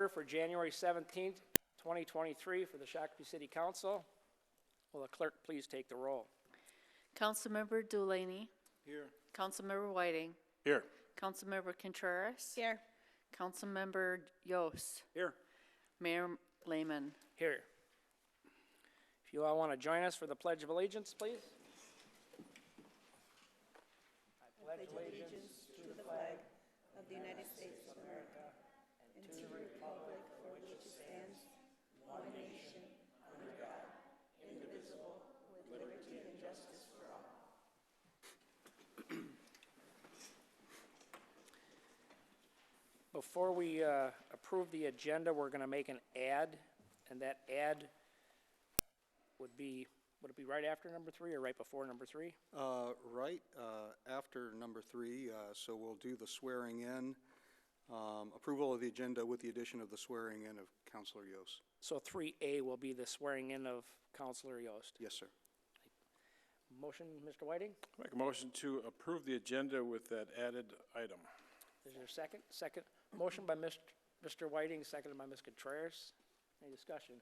For January 17th, 2023 for the Shakopee City Council. Will the clerk please take the roll? Councilmember Delaney. Here. Councilmember Whiting. Here. Councilmember Contreras. Here. Councilmember Yost. Here. Mayor Lehman. Here. If you all want to join us for the Pledge of Allegiance, please. I pledge allegiance To the flag of the United States of America and to the republic for which it stands, one nation, under God, indivisible, with liberty and justice for all. Before we approve the agenda, we're going to make an ad, and that ad would it be right after number 3 or right before number 3? Right after number 3, so we'll do the swearing in, approval of the agenda with the addition of the swearing in of Councilor Yost. So 3A will be the swearing in of Councilor Yost. Yes, sir. Motion, Mr. Whiting? Make a motion to approve the agenda with that added item. Is there a second? Second. Motion by Mr. Whiting, seconded by Ms. Contreras. Any discussion?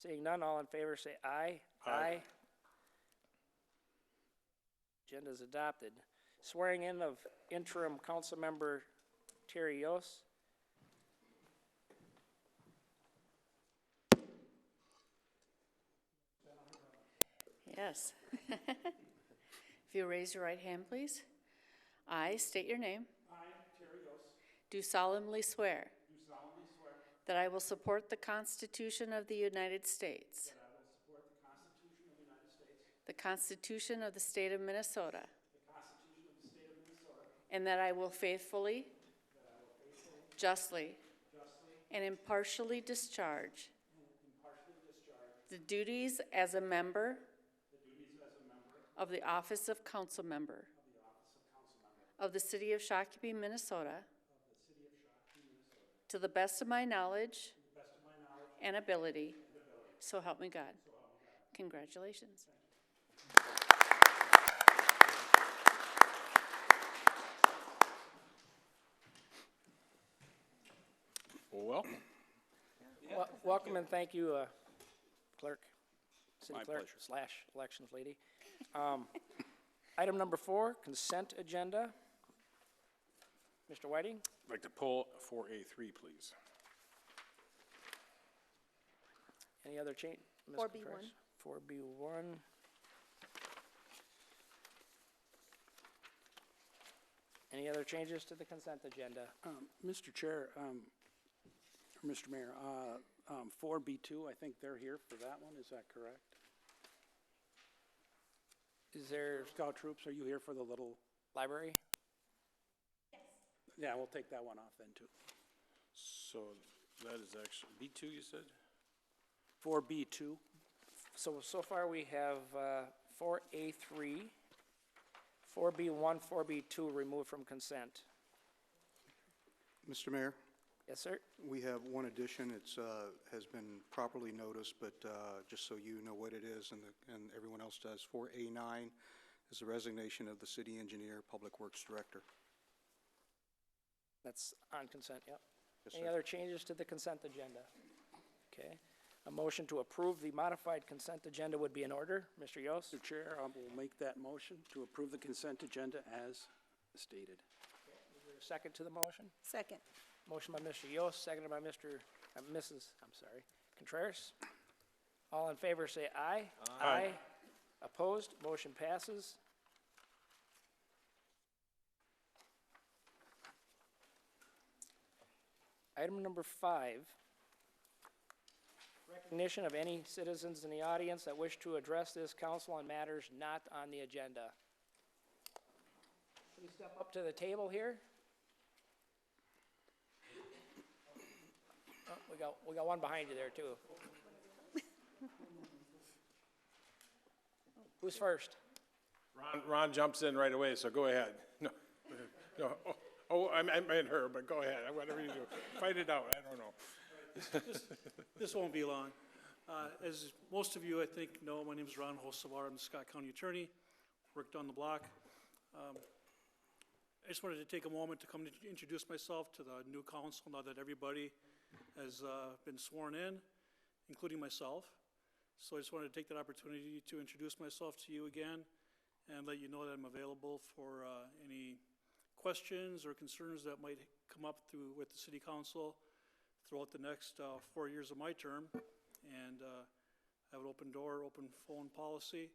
Seeing none, all in favor say aye. Aye. Agenda is adopted. Swearing in of interim council member Terry Yost. Yes. If you raise your right hand, please. I state your name. I, Terry Yost, Do solemnly swear do solemnly swear that I will support the Constitution of the United States, that I will support the Constitution of the United States, the Constitution of the State of Minnesota, the Constitution of the State of Minnesota, and that I will faithfully, justly, and impartially discharge the duties as a member of the office of council member of the city of Shakopee, Minnesota, to the best of my knowledge and ability, so help me God. Congratulations. Well, Welcome and thank you, clerk, city My clerk pleasure. / elections lady. Item number 4, consent agenda. Mr. Whiting? I'd like to pull 4A3, please. Any other change? 4B1. 4B1. Any other changes to the consent agenda? Mr. Chair, or Mr. Mayor, 4B2, I think they're here for that one, is that correct? Is there Scout troops, are you here for the little, library? yeah, we'll take that one off then too. So that is actually B2, you said? 4B2, So far we have 4A3, 4B1, 4B2 removed from consent. Mr. Mayor, Yes, sir? we have one addition. It's has been properly noticed, but just so you know what it is and everyone else does, 4A9 is the resignation of the city engineer, public works director. That's on consent, yep. Yes, Any sir. other changes to the consent agenda? Okay. A motion to approve the modified consent agenda would be in order. Mr. Yost? Mr. Chair, I will make that motion to approve the consent agenda as stated. Is there a second to the motion? Second. Motion by Mr. Yost, seconded by Mrs. Contreras. All in favor say aye. Aye. Opposed? Motion passes. Item number 5. Recognition of any citizens in the audience that wish to address this council on matters not on the agenda. Please step up to the table here. Oh, we got one behind you there too. Who's first? Ron jumps in right away, so go ahead. No. I meant her, but go ahead, whatever you do. Fight it out, I don't know. This won't be long. As most of you, I think, know, my name is Ron Hosevar. I'm the Scott County Attorney, worked on the block. I just wanted to take a moment to come to introduce myself to the new council now that everybody has been sworn in, including myself. So I just wanted to take that opportunity to introduce myself to you again and let you know that I'm available for any questions or concerns that might come up with the city council throughout the next 4 years of my term. And have an open door, open phone policy.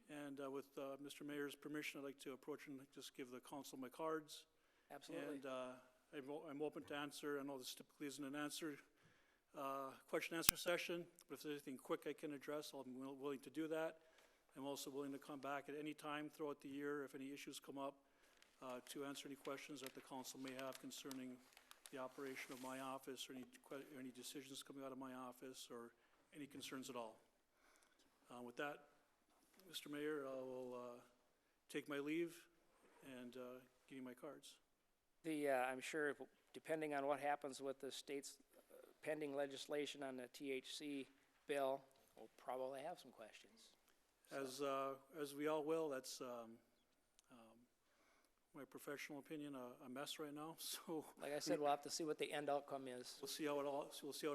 And with Mr. Mayor's permission, I'd like to approach and just give the council my cards. Absolutely. And I'm open to answer. I know this typically isn't an question-answer session, but if there's anything quick I can address, I'm willing to do that. I'm also willing to come back at any time throughout the year if any issues come up to answer any questions that the council may have concerning the operation of my office or any decisions coming out of my office or any concerns at all. With that, Mr. Mayor, I will take my leave and give you my cards. I'm sure, depending on what happens with the state's pending legislation on the THC bill, we'll probably have some questions. As we all will, that's my professional opinion, a mess right now. So Like I said, we'll have to see what the end outcome is. we'll see how it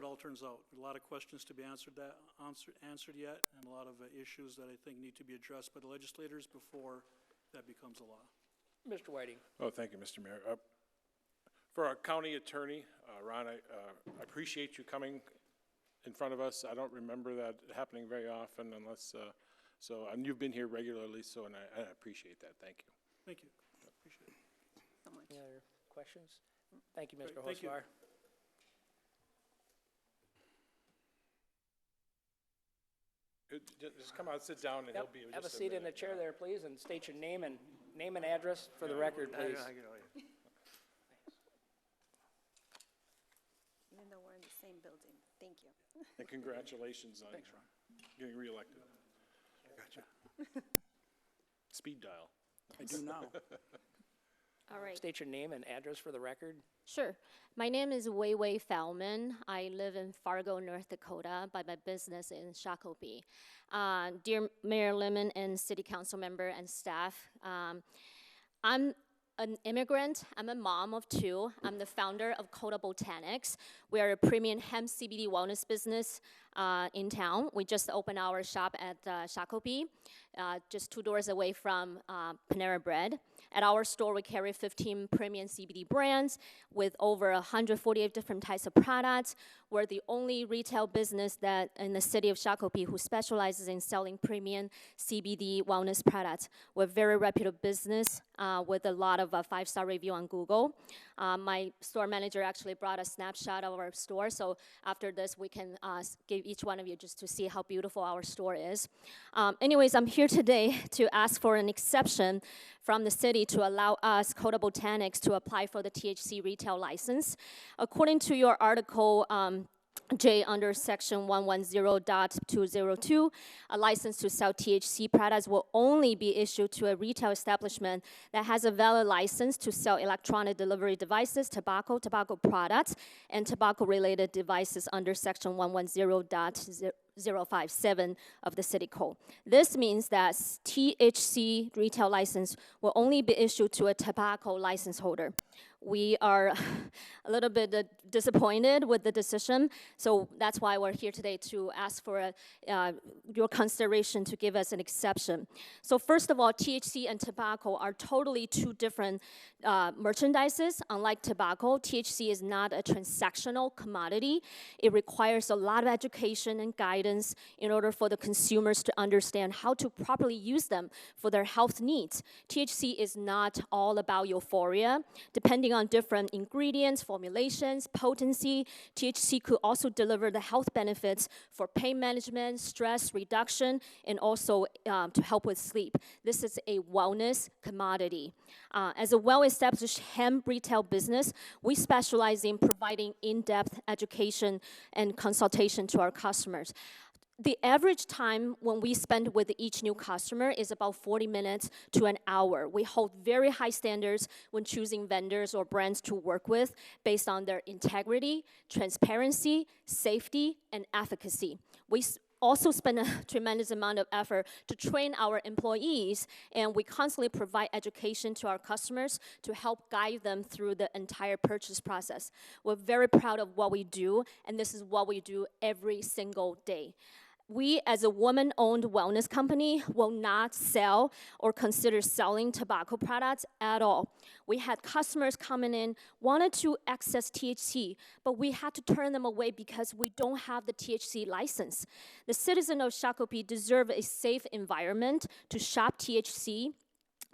all turns out. A lot of questions to be answered yet, and a lot of issues that I think need to be addressed by the legislators before that becomes a law. Mr. Whiting. Oh, thank you, Mr. Mayor. For our county attorney, Ron, I appreciate you coming in front of us. I don't remember that happening very often unless, and you've been here regularly, and I appreciate that. Thank you. Thank you. Appreciate it. Any other questions? Thank you, Mr. Great, thank you. Hosvar. Just come out, sit down, and Yep, he'll be have a just seat in the minute. chair there, please, and state your name and address for the record, please. Even though we're in the same building. Thank you. And congratulations on getting reelected. Gotcha. Speed dial. I do now. All right, State your name and address for the record. sure. My name is Wei Wei Feldman. I live in Fargo, North Dakota, but my business in Shakopee. Dear Mayor Lemon and City Council member and staff, I'm an immigrant. I'm a mom of two. I'm the founder of Coda Botanics. We are a premium hemp CBD wellness business in town. We just opened our shop at Shakopee, just 2 doors away from Panera Bread. At our store, we carry 15 premium CBD brands with over 148 different types of products. We're the only retail business that in the city of Shakopee who specializes in selling premium CBD wellness products. We're a very reputable business with a lot of 5-star review on Google. My store manager actually brought a snapshot of our store, so after this, we can give each one of you just to see how beautiful our store is. Anyways, I'm here today to ask for an exception from the city to allow us, Coda Botanics, to apply for the THC retail license. According to your article, J under section 110.202, a license to sell THC products will only be issued to a retail establishment that has a valid license to sell electronic delivery devices, tobacco products, and tobacco-related devices under section 110.057 of the city code. This means that THC retail license will only be issued to a tobacco license holder. We are a little bit disappointed with the decision, so that's why we're here today to ask for your consideration to give us an exception. So first of all, THC and tobacco are totally 2 different merchandises. Unlike tobacco, THC is not a transactional commodity. It requires a lot of education and guidance in order for the consumers to understand how to properly use them for their health needs. THC is not all about euphoria. Depending on different ingredients, formulations, potency, THC could also deliver the health benefits for pain management, stress reduction, and also to help with sleep. This is a wellness commodity. As a well-established hemp retail business, we specialize in providing in-depth education and consultation to our customers. The average time when we spend with each new customer is about 40 minutes to an hour. We hold very high standards when choosing vendors or brands to work with based on their integrity, transparency, safety, and efficacy. also spend a tremendous amount of effort to train our employees, and we constantly provide education to our customers to help guide them through the entire purchase process. We're very proud of what we do, and this is what we do every single day. We, as a woman-owned wellness company, will not sell or consider selling tobacco products at all. We had customers coming in, wanted to access THC, but we had to turn them away because we don't have the THC license. The citizens of Shakopee deserve a safe environment to shop THC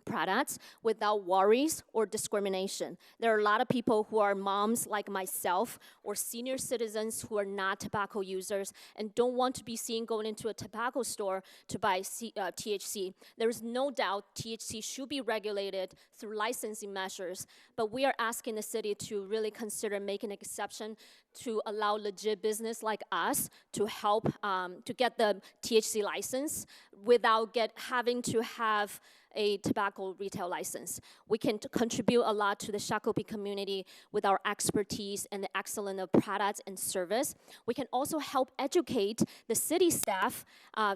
products without worries or discrimination. There are a lot of people who are moms like myself or senior citizens who are not tobacco users and don't want to be seen going into a tobacco store to buy THC. There is no doubt THC should be regulated through licensing measures, but we are asking the city to really consider making an exception to allow legit business like us to help to get the THC license without having to have a tobacco retail license. We can contribute a lot to the Shakopee community with our expertise and the excellence of products and service. We can also help educate the city staff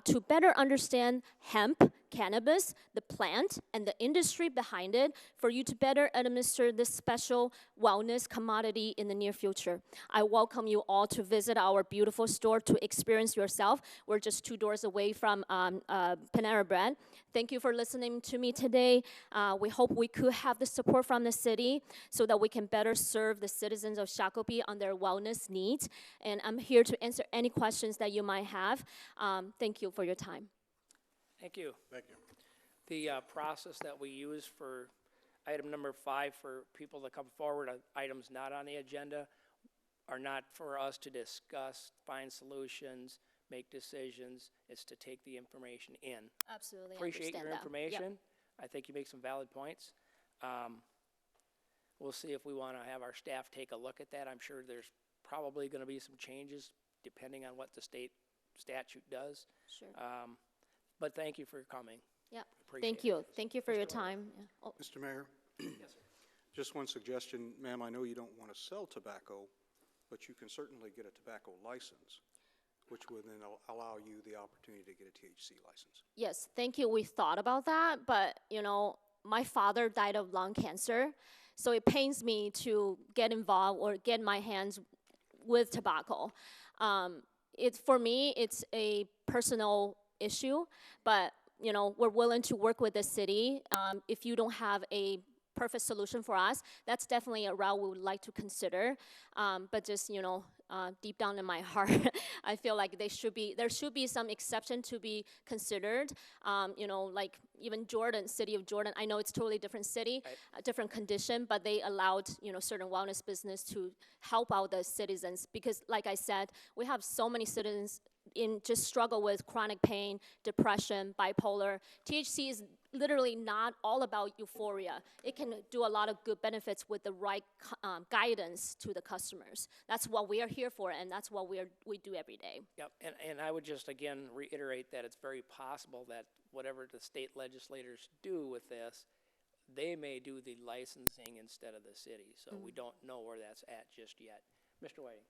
to better understand hemp, cannabis, the plant, and the industry behind it for you to better administer this special wellness commodity in the near future. I welcome you all to visit our beautiful store to experience yourself. We're just 2 doors away from Panera Bread. Thank you for listening to me today. We hope we could have the support from the city so that we can better serve the citizens of Shakopee on their wellness needs. And I'm here to answer any questions that you might have. Thank you for your time. Thank you. Thank you. The process that we use for item number 5 for people to come forward, items not on the agenda, are not for us to discuss, find solutions, make decisions. It's to take the information in. Absolutely, Appreciate your information. Yep. I think you make some valid points. We'll see if we want to have our staff take a look at that. I'm sure there's probably going to be some changes depending on what the state statute does. Sure. But thank you for coming. Yeah. Appreciate Thank it. you. Thank you for your time. Yeah. Oh, Mr. Mayor? Just one suggestion, ma'am, I know you don't want to sell tobacco, but you can certainly get a tobacco license, which would then allow you the opportunity to get a THC license. yes, thank you. We thought about that, but my father died of lung cancer, so it pains me to get involved or get my hands with tobacco. For me, it's a personal issue, but we're willing to work with the city. If you don't have a perfect solution for us, that's definitely a route we would like to consider. But just deep down in my heart, I feel like there should be some exception to be considered. Like even Jordan, city of Jordan. I know it's totally different city, a different condition, but they allowed certain wellness business to help out the citizens because, like I said, we have so many citizens just struggle with chronic pain, depression, bipolar. THC is literally not all about euphoria. It can do a lot of good benefits with the right guidance to the customers. That's what we are here for, and that's what we do every day. Yep, and I would just again reiterate that it's very possible that whatever the state legislators do with this, they may do the licensing instead of the city. So we don't know where that's at just yet. Mr. Whiting.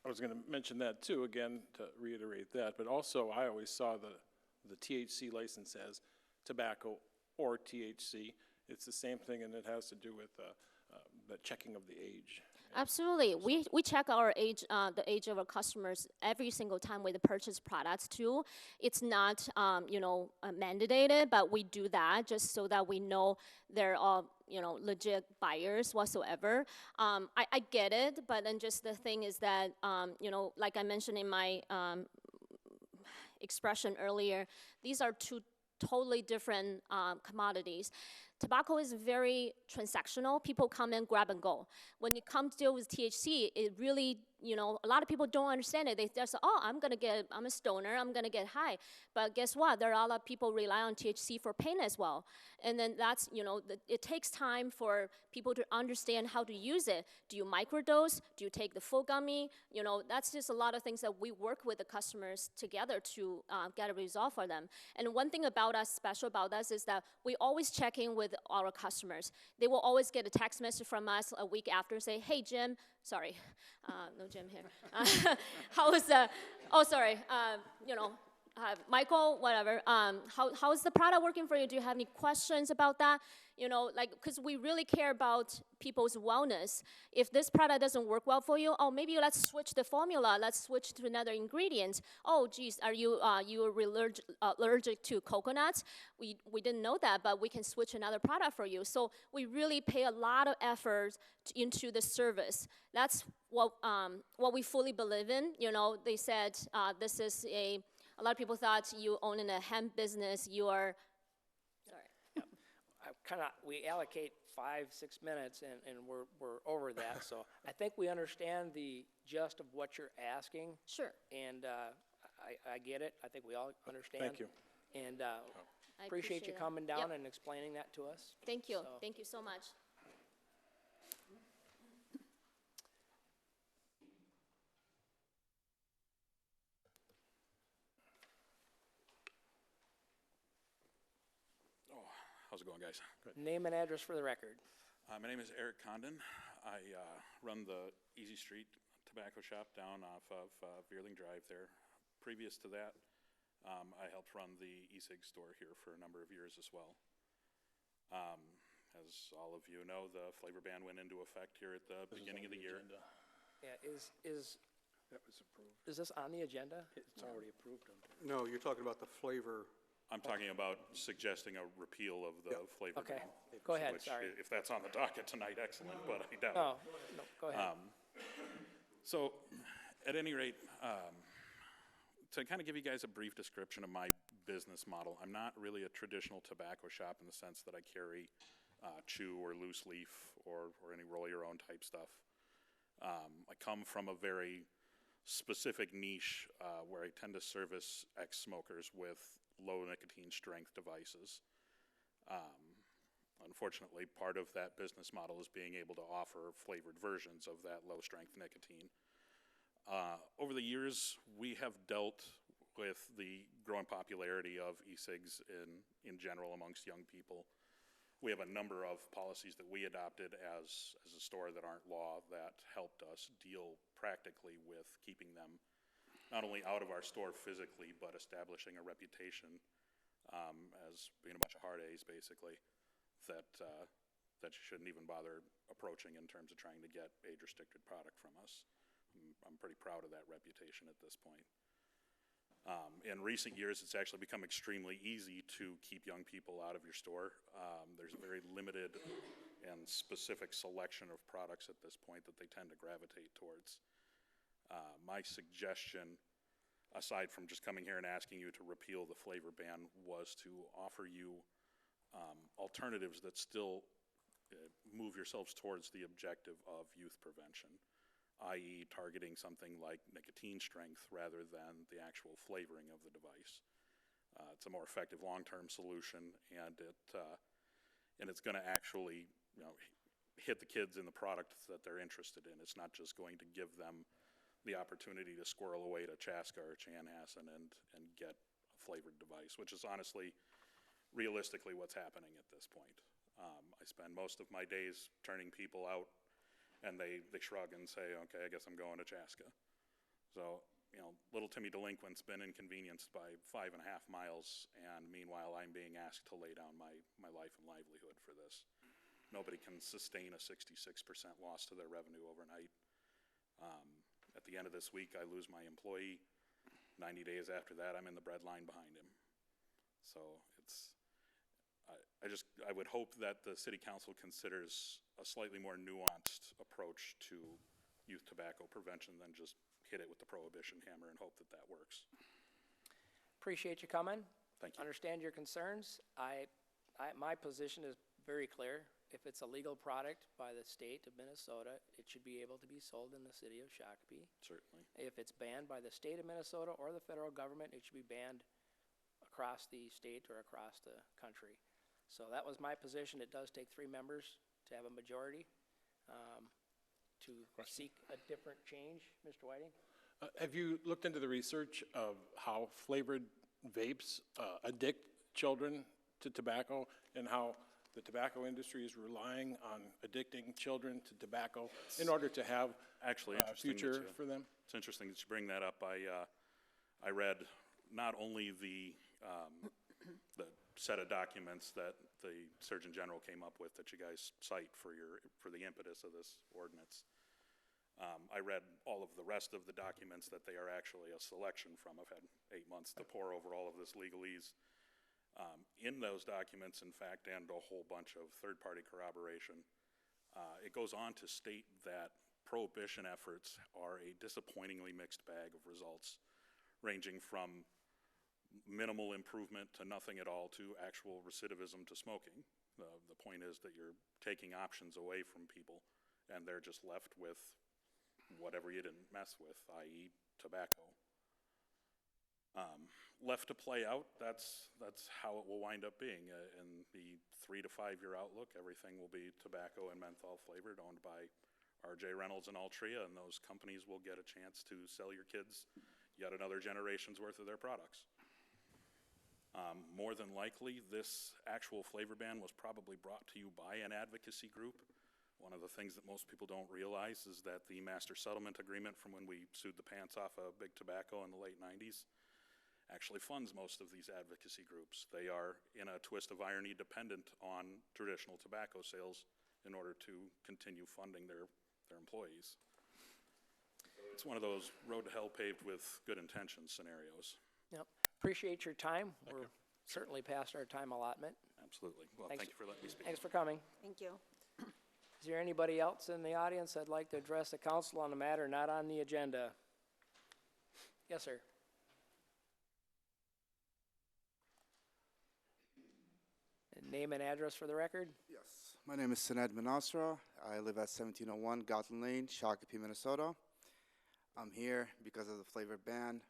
I was going to mention that too, again, to reiterate that, but also I always saw the THC license as tobacco or THC. It's the same thing, and it has to do with the checking of the age. Absolutely. We check our age, the age of our customers every single time we purchase products too. It's not, mandated, but we do that just so that we know they're all, legit buyers whatsoever. I get it, but then just the thing is that, like I mentioned in my expression earlier, these are 2 totally different commodities. Tobacco is very transactional. People come in, grab and go. When it comes to deal with THC, it really, a lot of people don't understand it. They just say, I'm a stoner, I'm gonna get high. But guess what? There are a lot of people rely on THC for pain as well. And then that's, it takes time for people to understand how to use it. Do you microdose? Do you take the full gummy? That's just a lot of things that we work with the customers together to get a result for them. And one thing about us, special about us, is that we always check in with with our customers. They will always get a text message from us a week after, say, hey, Jim, sorry, no Jim here. Michael, whatever, how is the product working for you? Do you have any questions about that? You know, like, because we really care about people's wellness. If this product doesn't work well for you, oh, maybe let's switch the formula. Let's switch to another ingredient. Oh, geez, are you allergic to coconuts? We didn't know that, but we can switch another product for you. So we really pay a lot of effort into the service. That's what we fully believe in. You know, they said this is a lot of people thought you own a hemp business, you are, sorry. We allocate 5-6 minutes, and we're over that. So I think we understand the gist of what you're asking. Sure. And I get it. I think we all understand. Thank you. And I appreciate you that. coming down Yep. and explaining that to us. Thank you. So- Thank you so much. How's it going, guys? Name and address for the record. My name is Eric Condon. I run the Easy Street Tobacco Shop down off of Veerling Drive there. Previous to that, I helped run the e-cig store here for a number of years as well. As all of you know, the flavor ban went into effect here at the beginning of the year. Yeah, That was approved. is this on the agenda? It's already approved. No, you're talking about the flavor. I'm talking about suggesting a repeal of the flavor Okay, ban. go ahead, which, sorry. if that's on the docket tonight, excellent, but I doubt it. No, go ahead. So, at any rate, to kind of give you guys a brief description of my business model, I'm not really a traditional tobacco shop in the sense that I carry chew or loose leaf or any roll your own type stuff. I come from a very specific niche where I tend to service ex-smokers with low nicotine strength devices. Unfortunately, part of that business model is being able to offer flavored versions of that low strength nicotine. Over the years, we have dealt with the growing popularity of e-cigs in general amongst young people. We have a number of policies that we adopted as a store that aren't law that helped us deal practically with keeping them not only out of our store physically, but establishing a reputation as being a bunch of hard A's, basically, that you shouldn't even bother approaching in terms of trying to get age-restricted product from us. I'm pretty proud of that reputation at this point. In recent years, it's actually become extremely easy to keep young people out of your store. There's a very limited and specific selection of products at this point that they tend to gravitate towards. My suggestion, aside from just coming here and asking you to repeal the flavor ban, was to offer you alternatives that still move yourselves towards the objective of youth prevention, i.e. targeting something like nicotine strength rather than the actual flavoring of the device. It's a more effective long-term solution, and it's going to actually, hit the kids in the product that they're interested in. It's not just going to give them the opportunity to squirrel away to Chaska or Chanhassen and get a flavored device, which is honestly, realistically, what's happening at this point. I spend most of my days turning people out, and they shrug and say, okay, I guess I'm going to Chaska. So, little Timmy Delinquent's been inconvenienced by 5.5 miles, and meanwhile I'm being asked to lay down my life and livelihood for this. Nobody can sustain a 66% loss to their revenue overnight. At the end of this week, I lose my employee. 90 days after that, I'm in the bread line behind him. So I would hope that the city council considers a slightly more nuanced approach to youth tobacco prevention than just hit it with the prohibition hammer and hope that that works. Appreciate you coming. Thank you. Understand your concerns. My position is very clear. If it's a legal product by the state of Minnesota, it should be able to be sold in the city of Shakopee. Certainly. If it's banned by the state of Minnesota or the federal government, it should be banned across the state or across the country. So that was my position. It does take 3 members to have a majority to seek a different change. Mr. Whiting? Have you looked into the research of how flavored vapes addict children to tobacco, and how the tobacco industry is relying on addicting children to tobacco in order to have Actually, a interesting that future you- for them? It's interesting that you bring that up. I read not only the set of documents that the Surgeon General came up with that you guys cite for the impetus of this ordinance. I read all of the rest of the documents that they are actually a selection from. I've had 8 months to pore over all of this legalese. In those documents, in fact, and a whole bunch of third-party corroboration, it goes on to state that prohibition efforts are a disappointingly mixed bag of results, ranging from minimal improvement to nothing at all to actual recidivism to smoking. The point is that you're taking options away from people, and they're just left with whatever you didn't mess with, i.e. tobacco. Left to play out, that's how it will wind up being. In the 3 to 5 year outlook, everything will be tobacco and menthol flavored, owned by R.J. Reynolds and Altria, and those companies will get a chance to sell your kids yet another generation's worth of their products. More than likely, this actual flavor ban was probably brought to you by an advocacy group. One of the things that most people don't realize is that the master settlement agreement from when we sued the pants off of Big Tobacco in the late 90s actually funds most of these advocacy groups. They are, in a twist of irony, dependent on traditional tobacco sales in order to continue funding their employees. It's one of those road to hell paved with good intentions scenarios. Yep. Appreciate your time. We're certainly past our time allotment. Absolutely. Well, Thanks. thank you for letting me speak. Thanks for coming. Thank you. Is there anybody else in the audience that'd like to address the council on a matter not on the agenda? Yes, sir. And name and address for the record? Yes. My name is Saned Manasra. I live at 1701 Gatlin Lane, Shakopee, Minnesota. I'm here because of the flavor ban.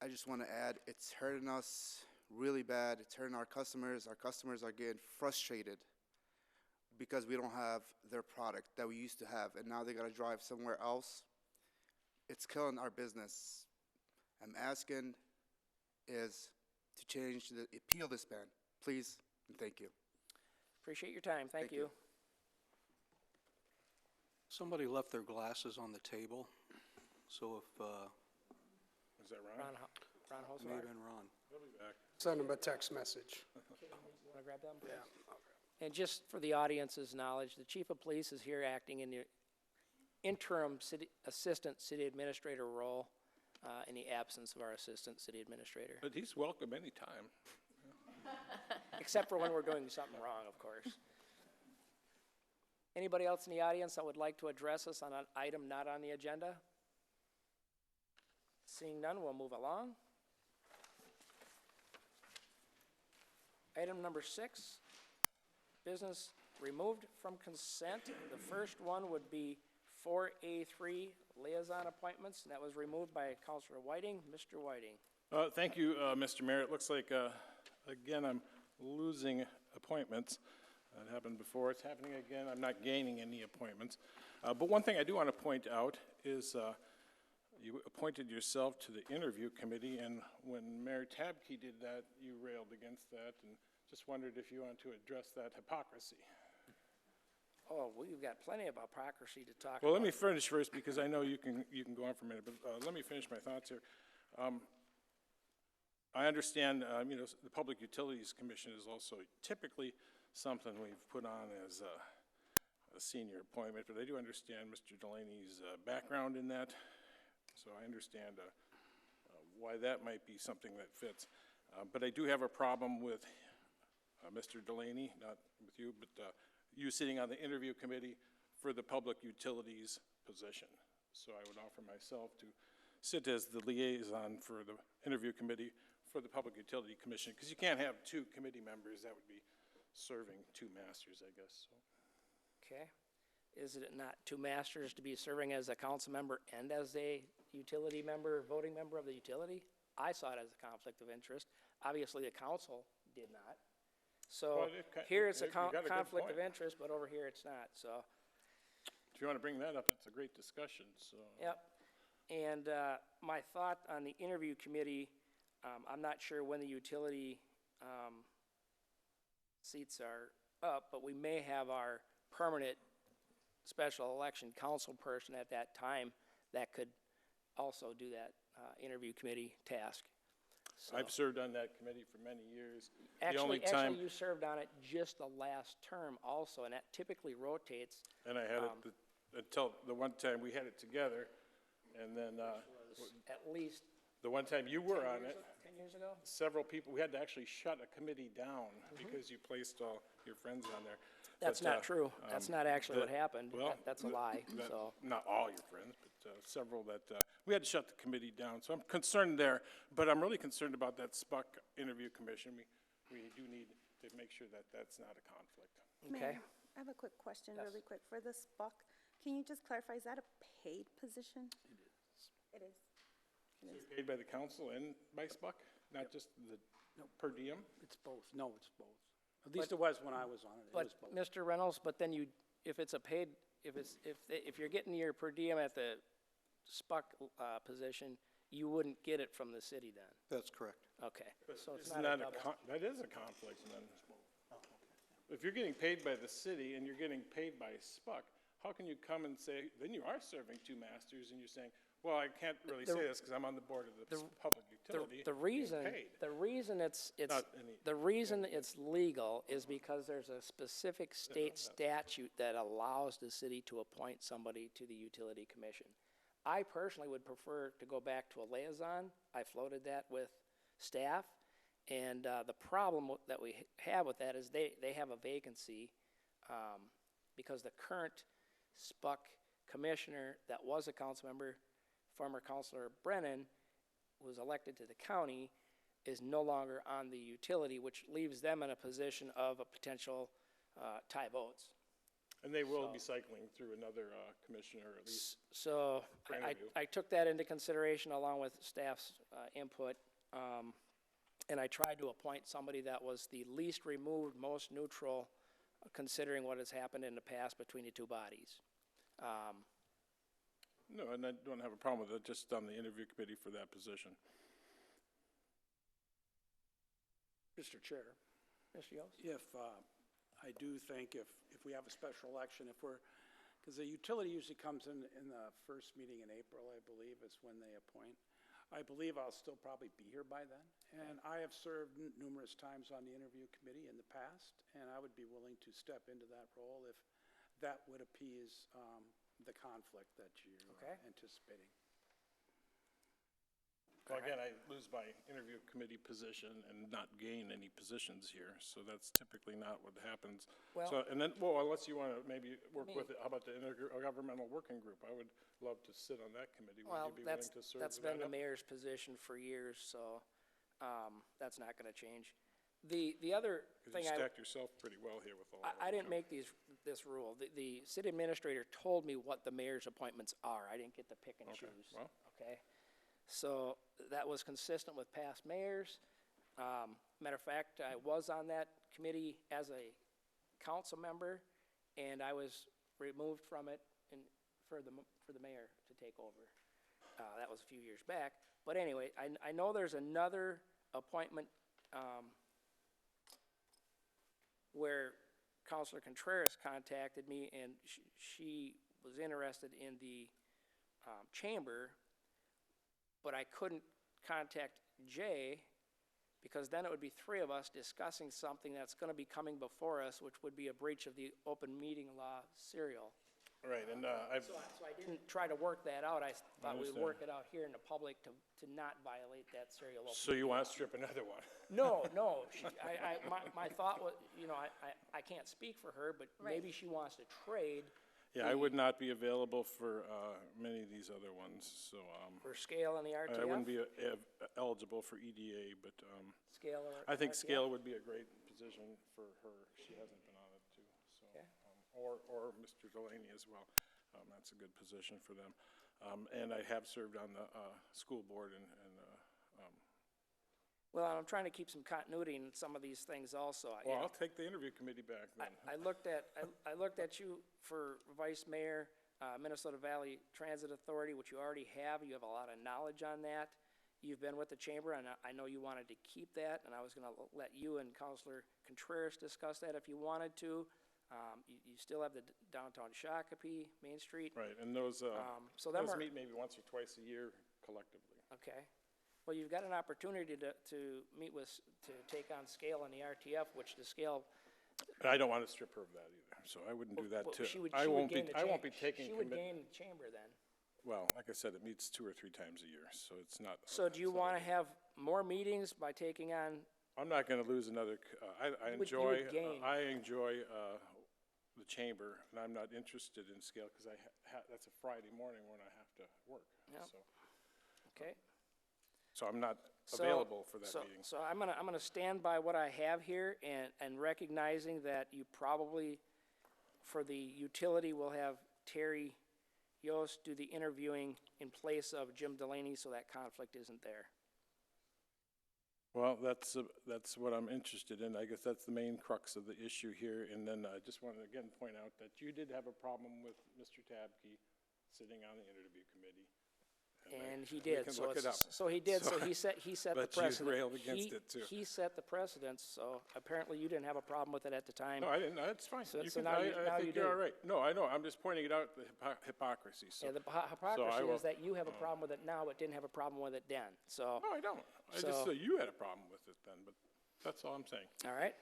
I just want to add, it's hurting us really bad. It's hurting our customers. Our customers are getting frustrated because we don't have their product that we used to have, and now they got to drive somewhere else. It's killing our business. I'm asking is to change appeal this ban, please, and thank you. Appreciate your time. Thank you. Somebody left their glasses on the table, so if, Is that Ron? Ron it may have Hosler, been Ron. He'll be back. Send them a text message. want to grab them? Yeah. And just for the audience's knowledge, the chief of police is here acting in the interim assistant city administrator role in the absence of our assistant city administrator, But he's welcome anytime. except for when we're doing something wrong, of course. Anybody else in the audience that would like to address us on an item not on the agenda? Seeing none, we'll move along. Item number 6, business removed from consent. The first one would be 4A3 liaison appointments, and that was removed by Councilor Whiting. Mr. Whiting. Thank you, Mr. Mayor. It looks like, again, I'm losing appointments. That happened before. It's happening again. I'm not gaining any appointments. But one thing I do want to point out is you appointed yourself to the interview committee, and when Mayor Tabke did that, you railed against that, and just wondered if you want to address that hypocrisy. Oh, we've got plenty of hypocrisy to talk Well, about. let me finish first, because I know you can go on for a minute, but let me finish my thoughts here. I understand, the Public Utilities Commission is also typically something we've put on as a senior appointment, but I do understand Mr. Delaney's background in that, so I understand why that might be something that fits. But I do have a problem with Mr. Delaney, not with you, but you sitting on the interview committee for the Public Utilities position. So I would offer myself to sit as the liaison for the interview committee for the Public Utility Commission, because you can't have 2 committee members. That would be serving 2 masters, I guess. So. Okay. Is it not 2 masters to be serving as a council member and as a utility member, voting member of the utility? I saw it as a conflict of interest. Obviously, the council did not. So here it's a you got a good conflict of point. interest, but over here it's not, so. If you want to bring that up, it's a great discussion, so. Yep. And my thought on the interview committee, I'm not sure when the utility seats are up, but we may have our permanent special election council person at that time that could also do that interview committee task. So- I've served on that committee for many years. The Actually, only time, you served on it just the last term also, and that typically rotates. and I had it until the one time we had it together, and then, At least the one time you were on it, 10 years ago? several people, we had to actually shut a committee down because you placed all your friends on there. That's But, not true. That's not actually what happened. well, That's a lie, that- so. Not all your friends, but several that, we had to shut the committee down. So I'm concerned there, but I'm really concerned about that SPUC interview commission. We do need to make sure that that's not a conflict. Okay. Mayor, I have a quick question, Yes. really quick. For this buck, can you just clarify, is that a paid position? It is. So you're paid by the council and by SPUC, not just the per diem? It's both. No, it's both. At least it was when I was on it. It But, was both. Mr. Reynolds, but then you, if it's a paid, if you're getting your per diem at the SPUC position, you wouldn't get it from the city then? That's correct. Okay, so it's Isn't not a that double. that is a conflict then. If you're getting paid by the city and you're getting paid by SPUC, how can you come and say, then you are serving two masters, and you're saying, well, I can't really say this because I'm on the board of the public utility. The reason, paid. the reason it's, Not any- the reason it's legal is because there's a specific state statute that allows the city to appoint somebody to the utility commission. I personally would prefer to go back to a liaison. I floated that with staff. And the problem that we have with that is they have a vacancy because the current SPUC commissioner that was a council member, former Councilor Brennan, was elected to the county, is no longer on the utility, which leaves them in a position of a potential tie votes. And they will be cycling through another commissioner, at least. So For I interview. took that into consideration along with staff's input. And I tried to appoint somebody that was the least removed, most neutral, considering what has happened in the past between the two bodies. No, and I don't have a problem with it, just on the interview committee for that position. Mr. Chair, Mr. Yost? I do think if we have a special election, because the utility usually comes in the first meeting in April, I believe, is when they appoint. I believe I'll still probably be here by then. And I have served numerous times on the interview committee in the past, and I would be willing to step into that role if that would appease the conflict that you're anticipating. Well, again, I lose my interview committee position and not gain any positions here, so that's typically not what happens. Well- So, and then, well, unless you want to maybe work with it, how about the intergovernmental working group? I would love to sit on that committee. Would Well, you be willing to serve? that's with been the that? mayor's position for years, so that's not going to change. The other thing Because you stacked yourself pretty well here with a lot of I them, didn't too. make this rule. The city administrator told me what the mayor's appointments are. I didn't get to pick and Okay, choose. well. Okay? So that was consistent with past mayors. Matter of fact, I was on that committee as a council member, and I was removed from it for the mayor to take over. That was a few years back. But anyway, I know there's another appointment where Councilor Contreras contacted me, and she was interested in the chamber, but I couldn't contact Jay because then it would be three of us discussing something that's going to be coming before us, which would be a breach of the open meeting law serial. Right, and I've, So I didn't try to work that out. I thought we'd understand. work it out here in the public to not violate that serial open. so you want to strip another one? No, my thought was, I can't speak for her, but maybe she wants to trade Yeah, I would not be available for many of these other ones, so for scale and the RTF. I wouldn't be eligible for EDA, but Scale or I think RTF? scale would be a great position for her. She hasn't been on it too, so, Okay. or Mr. Delaney as well. That's a good position for them. And I have served on the school board and Well, I'm trying to keep some continuity in some of these things also. well, I'll take the interview committee back then. I looked at you for vice mayor, Minnesota Valley Transit Authority, which you already have. You have a lot of knowledge on that. you've been with the chamber, and I know you wanted to keep that, and I was gonna let you and Counselor Contreras discuss that if you wanted to. You still have the downtown Shakopee, Main Street. Right, and those, So them those are, meet maybe once or twice a year collectively. okay. Well, you've got an opportunity to meet with, to take on Scale and the RTF, which the Scale. And I don't want to strip her of that either, so I wouldn't do that well, too. she would- I she would won't be, gain the I won't cha- be taking She would commit, gain the chamber then. well, like I said, it meets 2 or 3 times a year, so it's not. So do you want to have more meetings by taking on, I'm not gonna lose another, I You would enjoy, gain. I enjoy, the chamber, and I'm not interested in Scale, because that's a Friday morning when I have to work, Yeah. so. okay? So I'm not So- available for that so- meeting. So I'm gonna stand by what I have here and recognizing that you probably, for the utility, will have Terry Yost do the interviewing in place of Jim Delaney, so that conflict isn't there. Well, that's what I'm interested in. I guess that's the main crux of the issue here. And then I just want to again point out that you did have a problem with Mr. Tabke sitting on the interview committee. And he we did, can so look it it's, up. so he did, so So- he set the but you precedent. railed against it, too. He set the precedence, so apparently you didn't have a problem with it at the time. No, I didn't. That's fine. So- You so can- now you I think do. you're all right. No, I know. I'm just pointing it out, the hypocrisy. So, Yeah, the I hypocrisy will- is that you have a problem with it now, but didn't have a problem with it then, so, no, I don't. I just So- said you had a problem with it then, but that's all I'm saying. all right?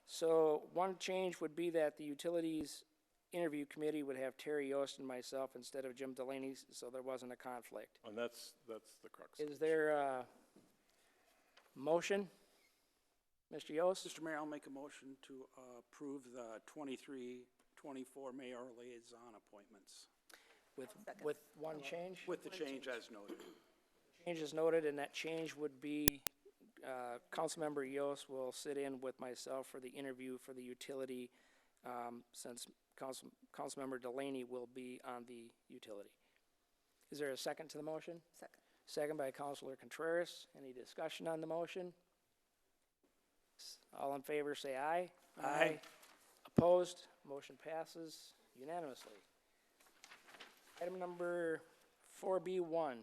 So one change would be that the utilities interview committee would have Terry Yost and myself instead of Jim Delaney, so there wasn't a conflict. And that's the crux. of Is it. there a motion? Mr. Yost? Mr. Mayor, I'll make a motion to approve the 23-24 mayor liaison appointments With one change? with the change as noted. Change is noted, and that change would be, Councilmember Yost will sit in with myself for the interview for the utility, since Councilmember Delaney will be on the utility. Is there a second to the motion? Second. Second by Councilor Contreras. Any discussion on the motion? All in favor, say aye. Aye. Opposed? Motion passes unanimously. Item number 4B1.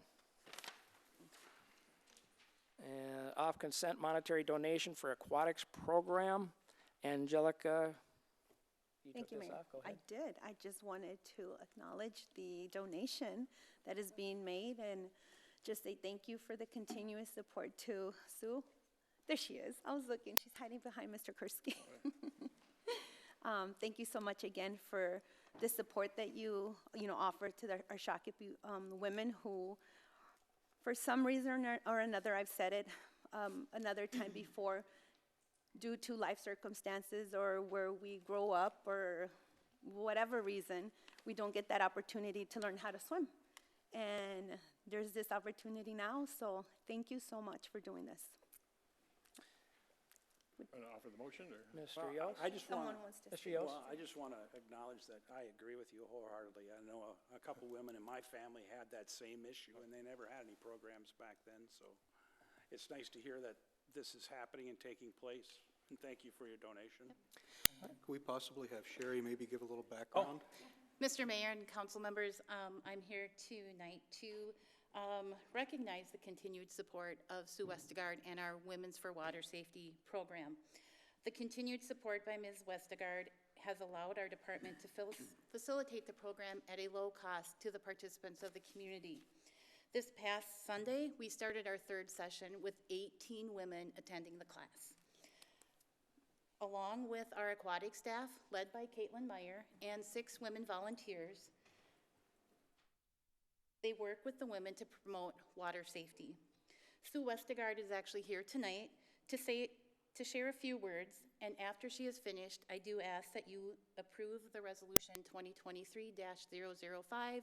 Off consent monetary donation for aquatics program. Angelica, you Thank took you, this Mayor. off, go I ahead. did. I just wanted to acknowledge the donation that is being made and just say thank you for the continuous support to Sue. There she is. I was looking. She's hiding behind Mr. Kursky. Thank you so much again for the support that you offer to our Shakopee women who, for some reason or another, I've said it another time before, due to life circumstances or where we grow up or whatever reason, we don't get that opportunity to learn how to swim. And there's this opportunity now, so thank you so much for doing this. Want to offer the motion, or? Mr. Well, Yost? I just want, Someone wants to Mr. say. Yost? well, I just want to acknowledge that I agree with you wholeheartedly. I know a couple women in my family had that same issue, and they never had any programs back then, so it's nice to hear that this is happening and taking place, and thank you for your donation. Could we possibly have Sherry maybe give a little background? Mr. Mayor and council members, I'm here tonight to recognize the continued support of Sue Westergaard and our Women's for Water Safety program. The continued support by Ms. Westergaard has allowed our department to facilitate the program at a low cost to the participants of the community. This past Sunday, we started our third session with 18 women attending the class. Along with our aquatic staff, led by Caitlin Meyer, and 6 women volunteers, they work with the women to promote water safety. Sue Westergaard is actually here tonight to share a few words, and after she is finished, I do ask that you approve the resolution 2023-005,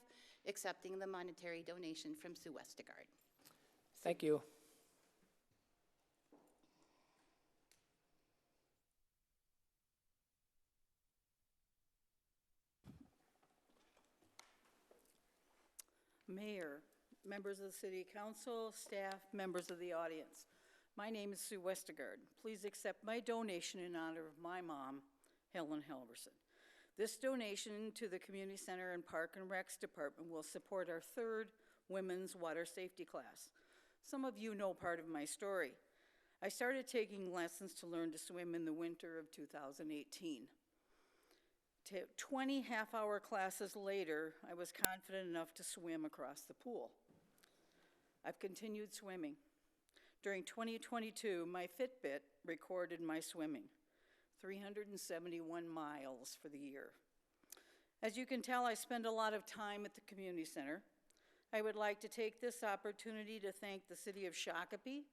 accepting the monetary donation from Sue Westergaard. Thank you. Mayor, members of the City Council, staff, members of the audience. My name is Sue Westergaard. Please accept my donation in honor of my mom, Helen Halverson. This donation to the Community Center and Park and Recs Department will support our third Women's Water Safety class. Some of you know part of my story. I started taking lessons to learn to swim in the winter of 2018. 20 half-hour classes later, I was confident enough to swim across the pool. I've continued swimming. During 2022, my Fitbit recorded my swimming, 371 miles for the year. As you can tell, I spend a lot of time at the community center. I would like to take this opportunity to thank the City of Shakopee,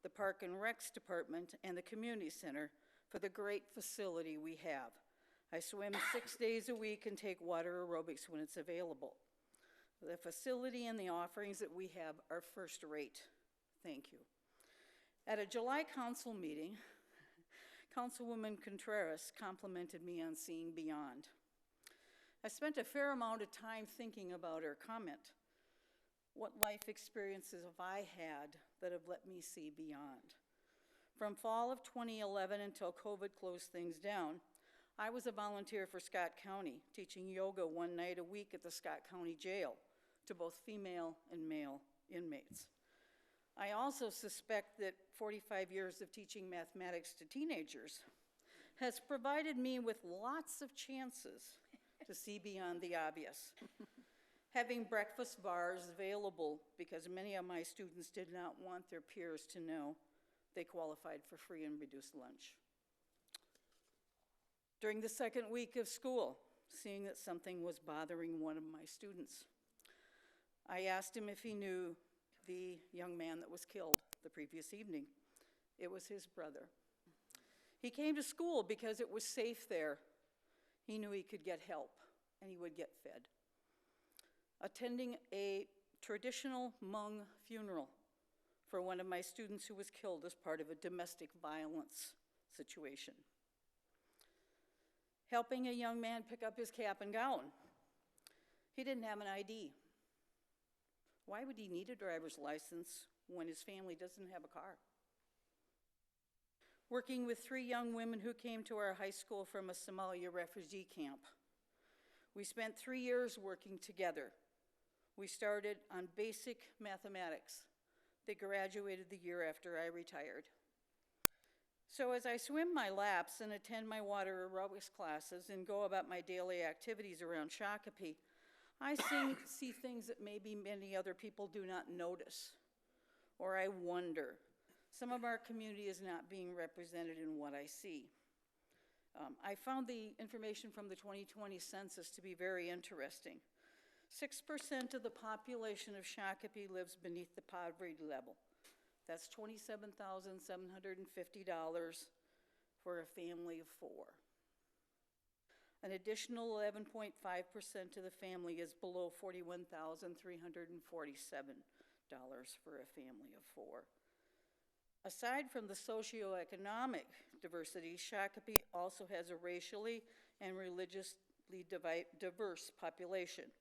the Park and Recs Department, and the community center for the great facility we have. I swim 6 days a week and take water aerobics when it's available. The facility and the offerings that we have are first rate. Thank you. At a July council meeting, Councilwoman Contreras complimented me on seeing beyond. I spent a fair amount of time thinking about her comment. What life experiences have I had that have let me see beyond? From fall of 2011 until COVID closed things down, I was a volunteer for Scott County, teaching yoga one night a week at the Scott County Jail to both female and male inmates. I also suspect that 45 years of teaching mathematics to teenagers has provided me with lots of chances to see beyond the obvious. Having breakfast bars available because many of my students did not want their peers to know they qualified for free and reduced lunch. During the second week of school, seeing that something was bothering one of my students, I asked him if he knew the young man that was killed the previous evening. It was his brother. He came to school because it was safe there. He knew he could get help and he would get fed. Attending a traditional Hmong funeral for one of my students who was killed as part of a domestic violence situation. Helping a young man pick up his cap and gown. He didn't have an ID. Why would he need a driver's license when his family doesn't have a car? Working with 3 young women who came to our high school from a Somalia refugee camp. We spent 3 years working together. We started on basic mathematics. They graduated the year after I retired. So as I swim my laps and attend my water aerobics classes and go about my daily activities around Shakopee, I see things that maybe many other people do not notice, or I wonder. Some of our community is not being represented in what I see. I found the information from the 2020 census to be very interesting. 6% of the population of Shakopee lives beneath the poverty level. That's $27,750 for a family of 4. An additional 11.5% of the family is below $41,347 for a family of 4. Aside from the socioeconomic diversity, Shakopee also has a racially and religiously diverse population.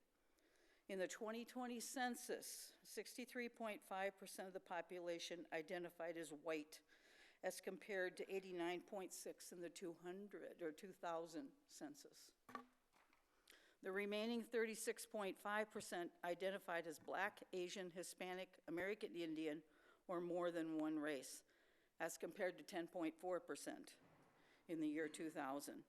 In the 2020 census, 63.5% of the population identified as white, as compared to 89.6% in the 2000 census. The remaining 36.5% identified as Black, Asian, Hispanic, American Indian, or more than one race, as compared to 10.4% in the year 2000.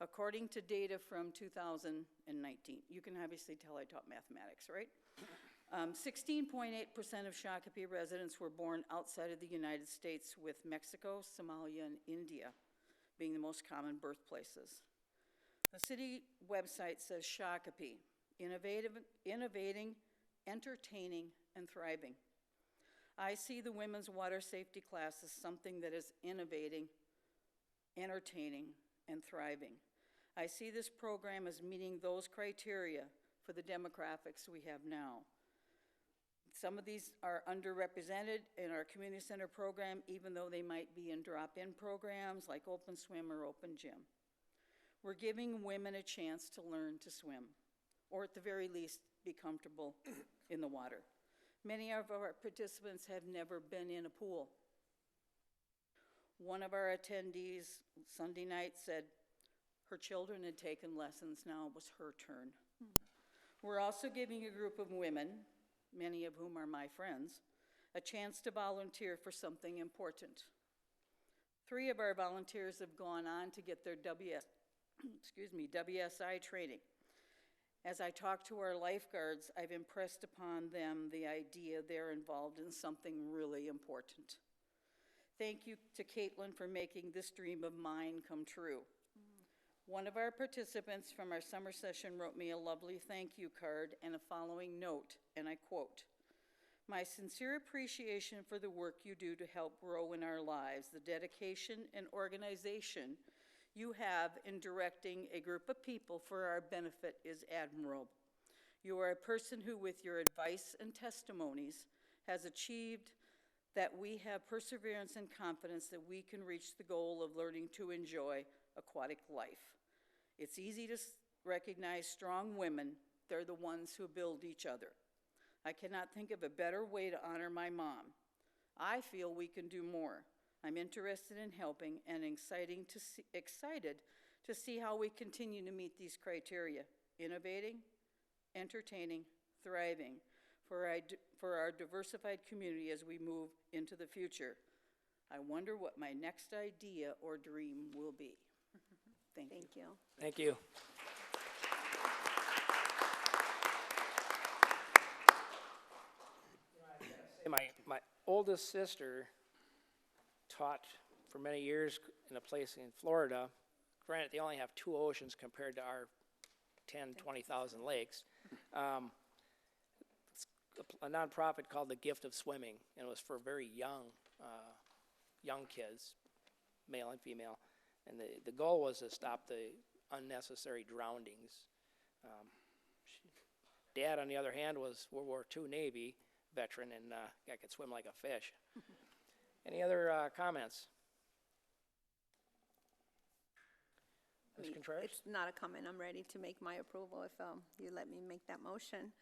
According to data from 2019, you can obviously tell I taught mathematics, right? 16.8% of Shakopee residents were born outside of the United States, with Mexico, Somalia, and India being the most common birthplaces. The city website says Shakopee, innovating, entertaining, and thriving. I see the women's water safety class as something that is innovating, entertaining, and thriving. I see this program as meeting those criteria for the demographics we have now. Some of these are underrepresented in our community center program, even though they might be in drop-in programs like Open Swim or Open Gym. We're giving women a chance to learn to swim, or at the very least, be comfortable in the water. Many of our participants have never been in a pool. One of our attendees Sunday night said her children had taken lessons, now it was her turn. We're also giving a group of women, many of whom are my friends, a chance to volunteer for something important. 3 of our volunteers have gone on to get their WSI training. As I talk to our lifeguards, I've impressed upon them the idea they're involved in something really important. Thank you to Caitlin for making this dream of mine come true. One of our participants from our summer session wrote me a lovely thank you card and a following note, and I quote, "My sincere appreciation for the work you do to help grow in our lives, the dedication and organization you have in directing a group of people for our benefit is admirable. You are a person who, with your advice and testimonies, has achieved that we have perseverance and confidence that we can reach the goal of learning to enjoy aquatic life. It's easy to recognize strong women. They're the ones who build each other. I cannot think of a better way to honor my mom. I feel we can do more. I'm interested in helping and excited to see how we continue to meet these criteria, innovating, entertaining, thriving for our diversified community as we move into the future. I wonder what my next idea or dream will be." Thank you. Thank you. Thank you. My oldest sister taught for many years in a place in Florida. Granted, they only have 2 oceans compared to our 10, 20,000 lakes. It's a nonprofit called The Gift of Swimming, and it was for very young kids, male and female. And the goal was to stop the unnecessary drownings. Dad, on the other hand, was World War II Navy veteran, and I could swim like a fish. Any other comments? Ms. Contreras? It's not a comment. I'm ready to make my approval if you let me make that motion.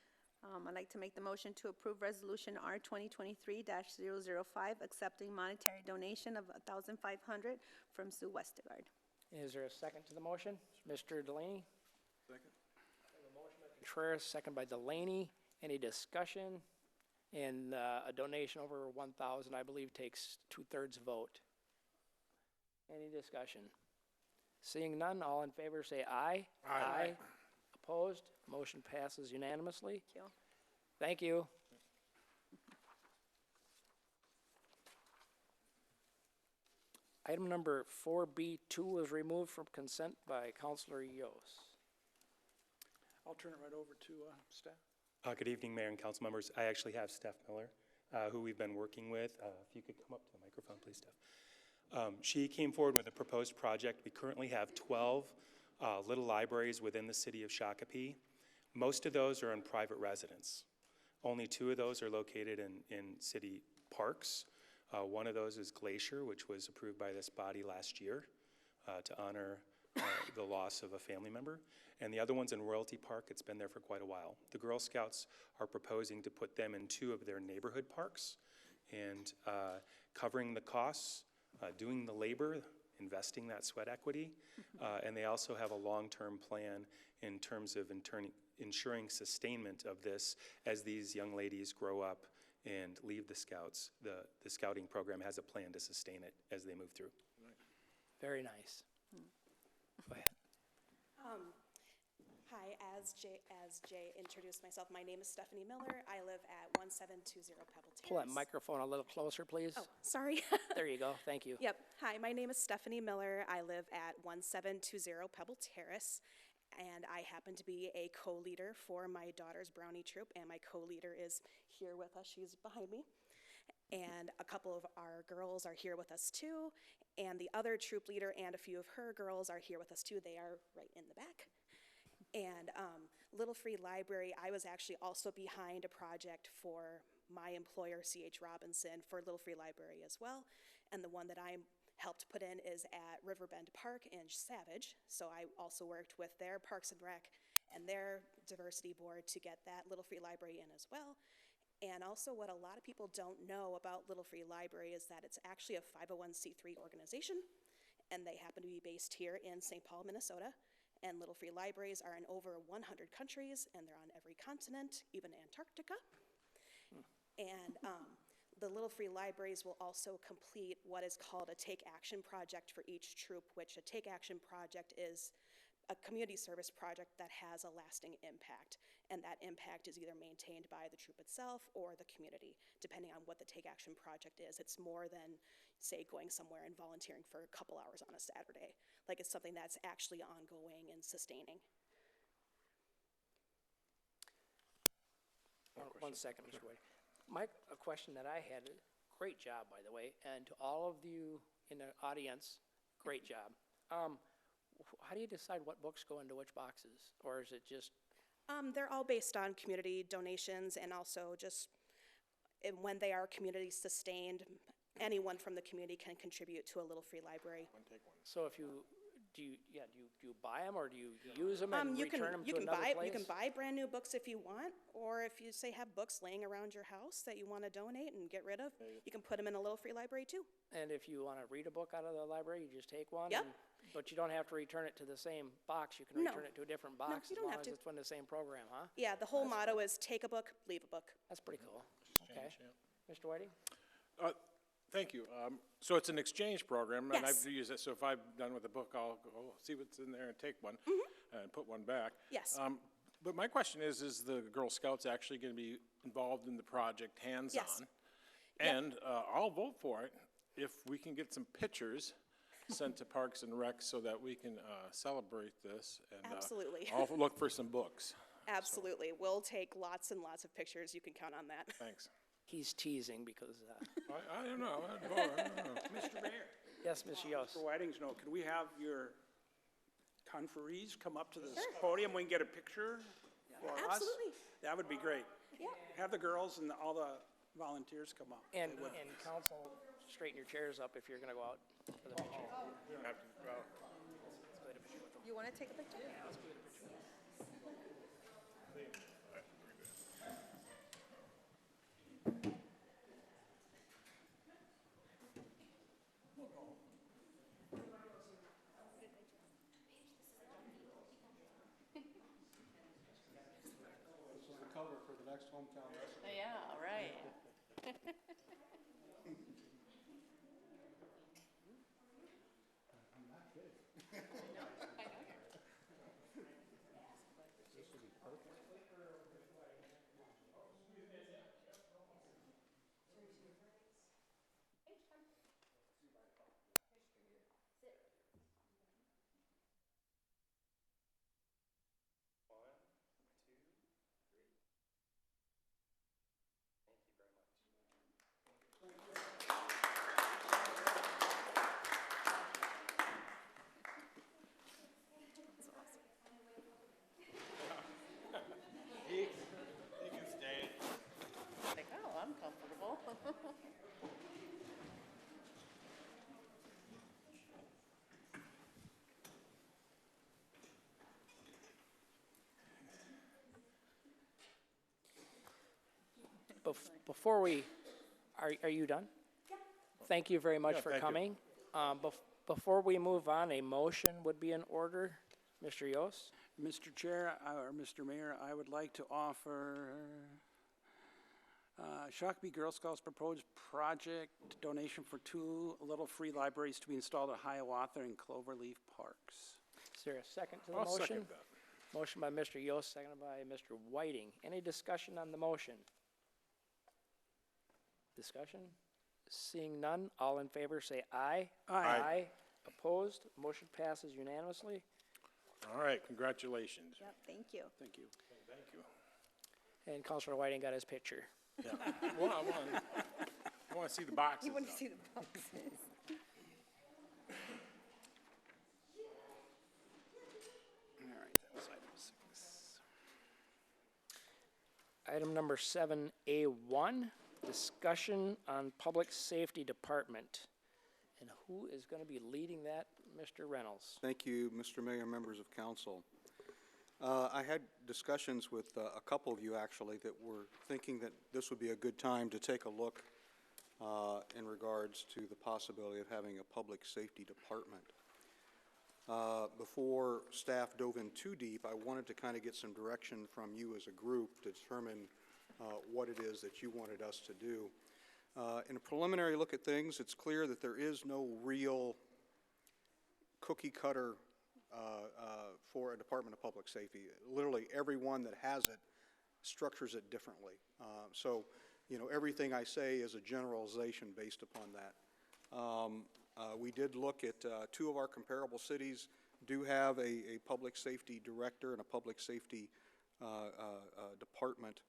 I'd like to make the motion to approve Resolution R 2023-005, accepting monetary donation of $1,500 from Sue Westergaard. Is there a second to the motion? Mr. Delaney? Second. A motion by Contreras, second by Delaney. Any discussion? And a donation over 1,000, I believe, takes 2/3 vote. Any discussion? Seeing none, all in favor say aye. Aye. Opposed? Motion passes unanimously. Thank you. Thank you. Item number 4B2 was removed from consent by Councilor Yost. I'll turn it right over to staff. Good evening, Mayor and council members. I actually have Steph Miller, who we've been working with. If you could come up to the microphone, please, Steph. She came forward with a proposed project. We currently have 12 little libraries within the city of Shakopee. Most of those are in private residence. Only 2 of those are located in city parks. One of those is Glacier, which was approved by this body last year to honor the loss of a family member. And the other one's in Royalty Park. It's been there for quite a while. The Girl Scouts are proposing to put them in 2 of their neighborhood parks and covering the costs, doing the labor, investing that sweat equity. And they also have a long-term plan in terms of ensuring sustainment of this as these young ladies grow up and leave the Scouts. The Scouting program has a plan to sustain it as they move through. Very nice. Go ahead. Hi, as Jay introduced myself, my name is Stephanie Miller. I live at 1720 Pebble Terrace. Pull that microphone a little closer, please. Oh, sorry. There you go. Thank you. Yep. Hi, my name is Stephanie Miller. I live at 1720 Pebble Terrace, and I happen to be a co-leader for my daughter's Brownie Troop, and my co-leader is here with us. She's behind me. And a couple of our girls are here with us too, and the other troop leader and a few of her girls are here with us too. They are right in the back. And Little Free Library, I was actually also behind a project for my employer, C.H. Robinson, for Little Free Library as well. And the one that I helped put in is at Riverbend Park in Savage. So I also worked with their Parks and Rec and their diversity board to get that Little Free Library in as well. And also what a lot of people don't know about Little Free Library is that it's actually a 501c3 organization, and they happen to be based here in St. Paul, Minnesota. And Little Free Libraries are in over 100 countries, and they're on every continent, even Antarctica. And the Little Free Libraries will also complete what is called a Take Action project for each troop, which a Take Action project is a community service project that has a lasting impact, and that impact is either maintained by the troop itself or the community, depending on what the Take Action project is. It's more than, say, going somewhere and volunteering for a couple hours on a Saturday. Like, it's something that's actually ongoing and sustaining. One second, Mr. White. Mike, a question that I had, great job, by the way, and to all of you in the audience, great job. How do you decide what books go into which boxes, or is it just? They're all based on community donations, and also just when they are community sustained, anyone from the community can contribute to a Little Free Library. So if you, do you buy them, or do you use them and return them to another place? You can buy brand new books if you want, or if you, say, have books laying around your house that you want to donate and get rid of, you can put them in a Little Free Library too. And if you want to read a book out of the library, you just take one? Yep. But you don't have to return it to the same box, you can No. return it to a different box you as don't long have as to. it's from the same program, huh? Yeah, the whole motto is take a book, leave a book. That's pretty cool. Okay. Mr. Whiting? Thank you. So it's an exchange program, and Yes. I've used it, so if I'm done with the book, I'll go see what's in there and take one and put one back. Yes. But my question is the Girl Scouts actually going to be involved in the project hands-on? Yes. And I'll vote for it if we can get some pictures sent to Parks and Rec so that we can celebrate this. And, Absolutely. I'll look for some books. Absolutely. We'll take lots and lots of pictures. You can count on that. Thanks. He's teasing because, I don't know. I don't know. Mr. Mayor, yes, Ms. Yost. for Whiting's note, can we have your conferees come up to this podium? We can get a picture for us? Absolutely. That would be great. Yeah. Have the girls and all the volunteers come up. And council, straighten your chairs up if you're gonna go out for the picture. You don't have to, well, You want to take a picture? This is the cover for the next hometown wrestling. Yeah, right. he can stay. Like, oh, I'm comfortable. Before we, are you done? Yeah. Thank you very much Yeah, for thank you. coming. Before we move on, a motion would be in order. Mr. Yost? Mr. Chair, or Mr. Mayor, I would like to offer Shakopee Girl Scouts proposed project donation for 2 Little Free Libraries to be installed at Hiawatha and Cloverleaf Parks. Is there a second to the I'll motion? second that. Motion by Mr. Yost, seconded by Mr. Whiting. Any discussion on the motion? Discussion? Seeing none, all in favor say aye. Aye. Opposed? Motion passes unanimously. All right, congratulations. Yep, thank you. Thank you. Thank you. And Councilor Whiting got his picture. Yeah. Well, I want to see the boxes. You want to though. see the boxes? All right, that was item 6. Item number 7A1, discussion on Public Safety Department. And who is going to be leading that? Mr. Reynolds. Thank you, Mr. Mayor, members of council. I had discussions with a couple of you, actually, that were thinking that this would be a good time to take a look in regards to the possibility of having a public safety department. Before staff dove in too deep, I wanted to kind of get some direction from you as a group to determine what it is that you wanted us to do. In a preliminary look at things, it's clear that there is no real cookie cutter for a Department of Public Safety. Literally everyone that has it structures it differently. So, you know, everything I say is a generalization based upon that. We did look at two of our comparable cities do have a public safety director and a public safety department.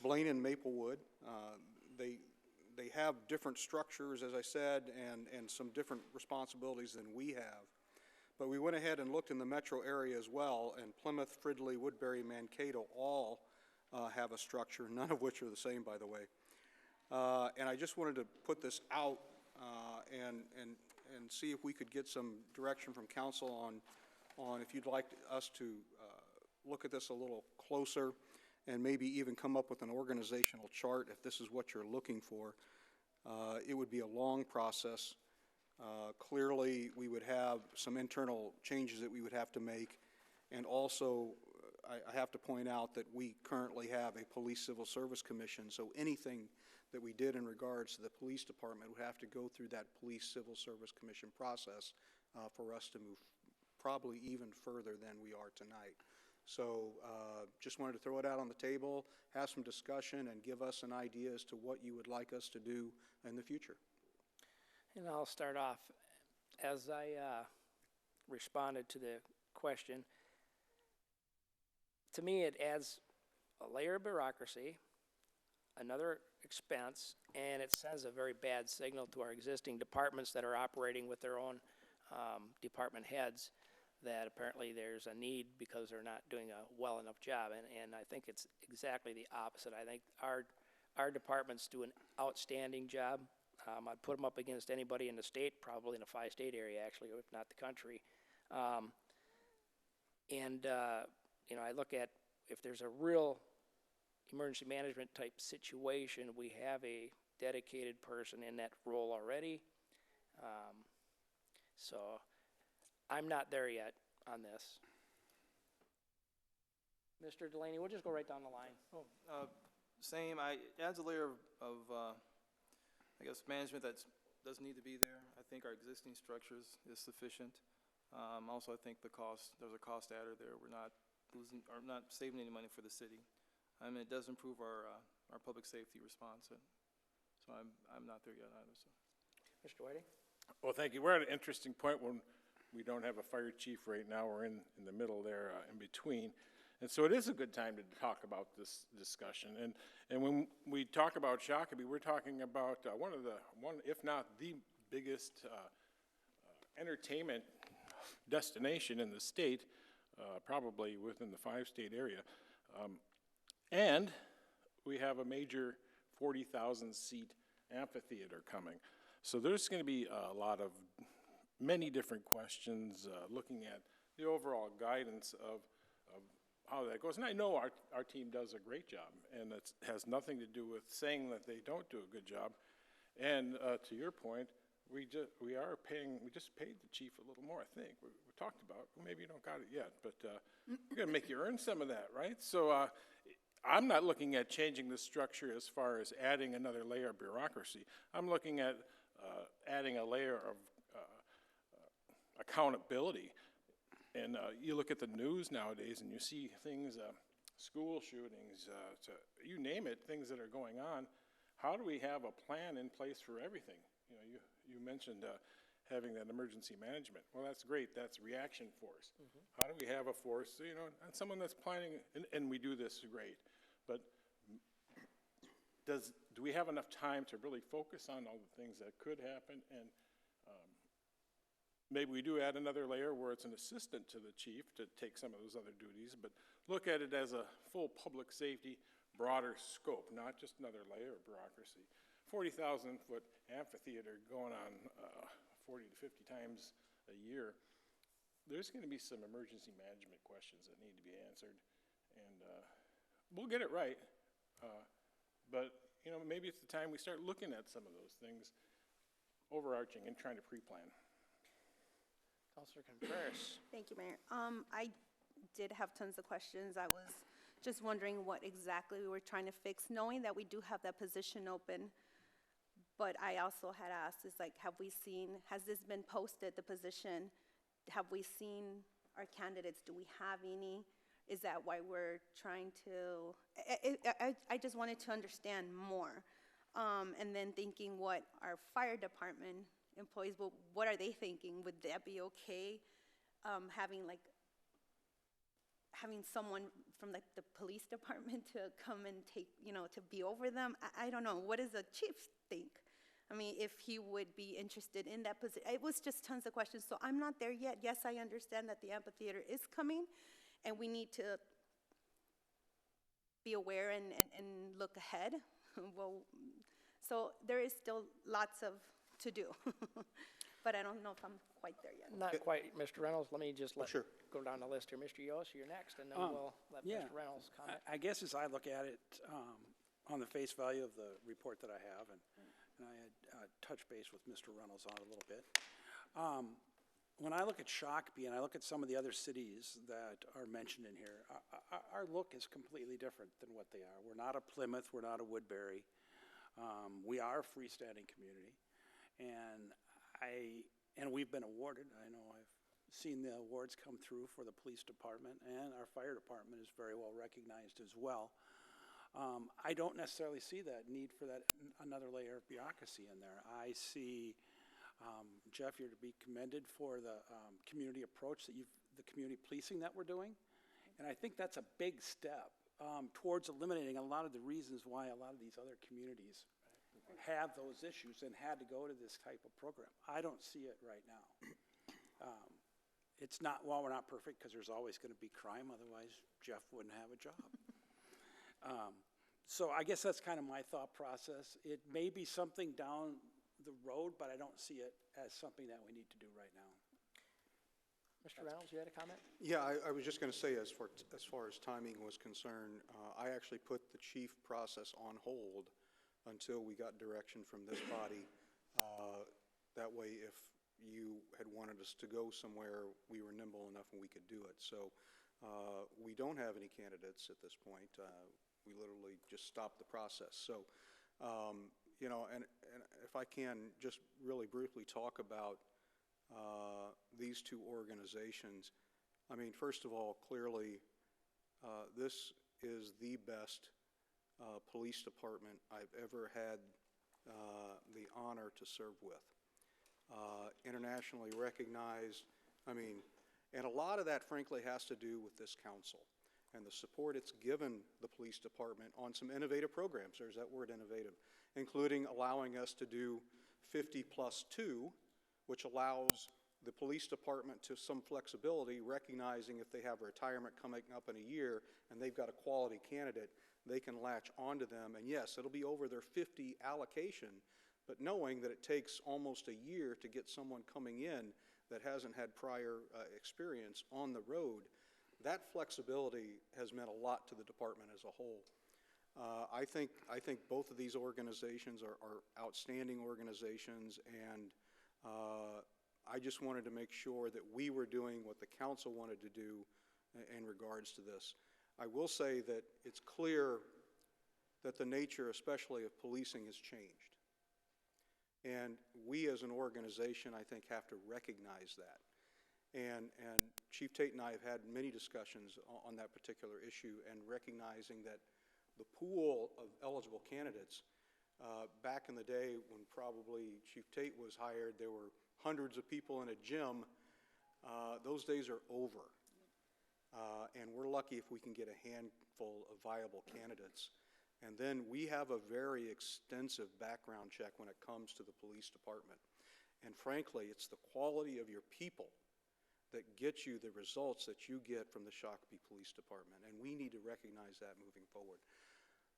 Blaine and Maplewood, they have different structures, as I said, and some different responsibilities than we have. But we went ahead and looked in the metro area as well, and Plymouth, Fridley, Woodbury, Mankato all have a structure, none of which are the same, by the way. And I just wanted to put this out and see if we could get some direction from council on if you'd like us to look at this a little closer and maybe even come up with an organizational chart if this is what you're looking for. It would be a long process. Clearly, we would have some internal changes that we would have to make, and also I have to point out that we currently have a Police Civil Service Commission, so anything that we did in regards to the police department would have to go through that Police Civil Service Commission process for us to move probably even further than we are tonight. So just wanted to throw it out on the table, have some discussion, and give us an idea as to what you would like us to do in the future. And I'll start off. As I responded to the question, to me it adds a layer of bureaucracy, another expense, and it sends a very bad signal to our existing departments that are operating with their own department heads that apparently there's a need because they're not doing a well enough job. And I think it's exactly the opposite. I think our departments do an outstanding job. I'd put them up against anybody in the state, probably in a 5-state area, actually, if not the country. You know, I look at if there's a real emergency management type situation, we have a dedicated person in that role already. So I'm not there yet on this. Mr. Delaney, we'll just go right down the line. Same. It adds a layer of I guess, management that doesn't need to be there. I think our existing structures is sufficient. Also, I think there's a cost adder there. We're not not saving any money for the city. I mean, it does improve our public safety response. So I'm not there yet either. So. Mr. Whiting? Well, thank you. We're at an interesting point when we don't have a fire chief right now. We're in the middle there, in between. And so it is a good time to talk about this discussion. And when we talk about Shakopee, we're talking about one, if not the biggest entertainment destination in the state, probably within the 5-state area. And we have a major 40,000 seat amphitheater coming. So there's going to be a lot of many different questions looking at the overall guidance of how that goes. And I know our team does a great job, and it has nothing to do with saying that they don't do a good job. And to your point, we just paid the chief a little more, I think. We talked about, well, maybe you don't got it yet, but we're going to make you earn some of that, right? So I'm not looking at changing the structure as far as adding another layer of bureaucracy. I'm looking at adding a layer of accountability. And you look at the news nowadays and you see things, school shootings, you name it, things that are going on. How do we have a plan in place for everything? You know, you mentioned having that emergency management. Well, that's great. That's reaction force. Mm-hmm. How do we have a force, you know, and someone that's planning, and we do this great, but do we have enough time to really focus on all the things that could happen? And maybe we do add another layer where it's an assistant to the chief to take some of those other duties, but look at it as a full public safety, broader scope, not just another layer of bureaucracy. 40,000-foot amphitheater going on 40 to 50 times a year. There's going to be some emergency management questions that need to be answered, and we'll get it right. But you know, maybe it's the time we start looking at some of those things, overarching and trying to pre-plan. Councilor Contreras. Thank you, Mayor. I did have tons of questions. I was just wondering what exactly we were trying to fix, knowing that we do have that position open. But I also had asked, is like, has this been posted, the position? Have we seen our candidates? Do we have any? Is that why we're trying to, I just wanted to understand more. And then thinking what our fire department employees, what are they thinking? Would that be okay? Having someone from like the police department to come and take, to be over them? I don't know. What does the chief think? I mean, if he would be interested in that position. It was just tons of questions, so I'm not there yet. Yes, I understand that the amphitheater is coming, and we need to be aware and look ahead. Well, so there is still lots of to do, but I don't know if I'm quite there yet. Not quite, Mr. Reynolds. Let me just Sure. go down the list here. Mr. Yost, you're next, and then we'll let Yeah. Mr. Reynolds comment. I guess as I look at it, on the face value of the report that I have, and I had touched base with Mr. Reynolds on it a little bit. When I look at Shakopee and I look at some of the other cities that are mentioned in here, our look is completely different than what they are. We're not a Plymouth, we're not a Woodbury. We are a freestanding community, and we've been awarded. I know I've seen the awards come through for the police department, and our fire department is very well recognized as well. I don't necessarily see that need for that another layer of bureaucracy in there. I see, Jeff, you're to be commended for the community approach the community policing that we're doing, and I think that's a big step towards eliminating a lot of the reasons why a lot of these other communities have those issues and had to go to this type of program. I don't see it right now. It's not, well, we're not perfect because there's always going to be crime, otherwise Jeff wouldn't have a job. So I guess that's kind of my thought process. It may be something down the road, but I don't see it as something that we need to do right now. Mr. Reynolds, you had a comment? Yeah, I was just going to say, as far as timing was concerned, I actually put the chief process on hold until we got direction from this body. That way, if you had wanted us to go somewhere, we were nimble enough and we could do it. So we don't have any candidates at this point. We literally just stopped the process. So, and if I can just really briefly talk about these two organizations. I mean, first of all, clearly, this is the best police department I've ever had the honor to serve with. Internationally recognized, I mean, and a lot of that, frankly, has to do with this council and the support it's given the police department on some innovative programs. There's that word, innovative, including allowing us to do 50+2, which allows the police department to some flexibility, recognizing if they have a retirement coming up in a year and they've got a quality candidate, they can latch onto them. And yes, it'll be over their 50 allocation, but knowing that it takes almost a year to get someone coming in that hasn't had prior experience on the road, that flexibility has meant a lot to the department as a whole. I think both of these organizations are outstanding organizations, and I just wanted to make sure that we were doing what the council wanted to do in regards to this. I will say that it's clear that the nature, especially of policing, has changed. And we as an organization, I think, have to recognize that. And Chief Tate and I have had many discussions on that particular issue, and recognizing that the pool of eligible candidates, back in the day when probably Chief Tate was hired, there were hundreds of people in a gym. Those days are over. And we're lucky if we can get a handful of viable candidates. And then we have a very extensive background check when it comes to the police department. And frankly, it's the quality of your people that gets you the results that you get from the Shakopee Police Department. And we need to recognize that moving forward.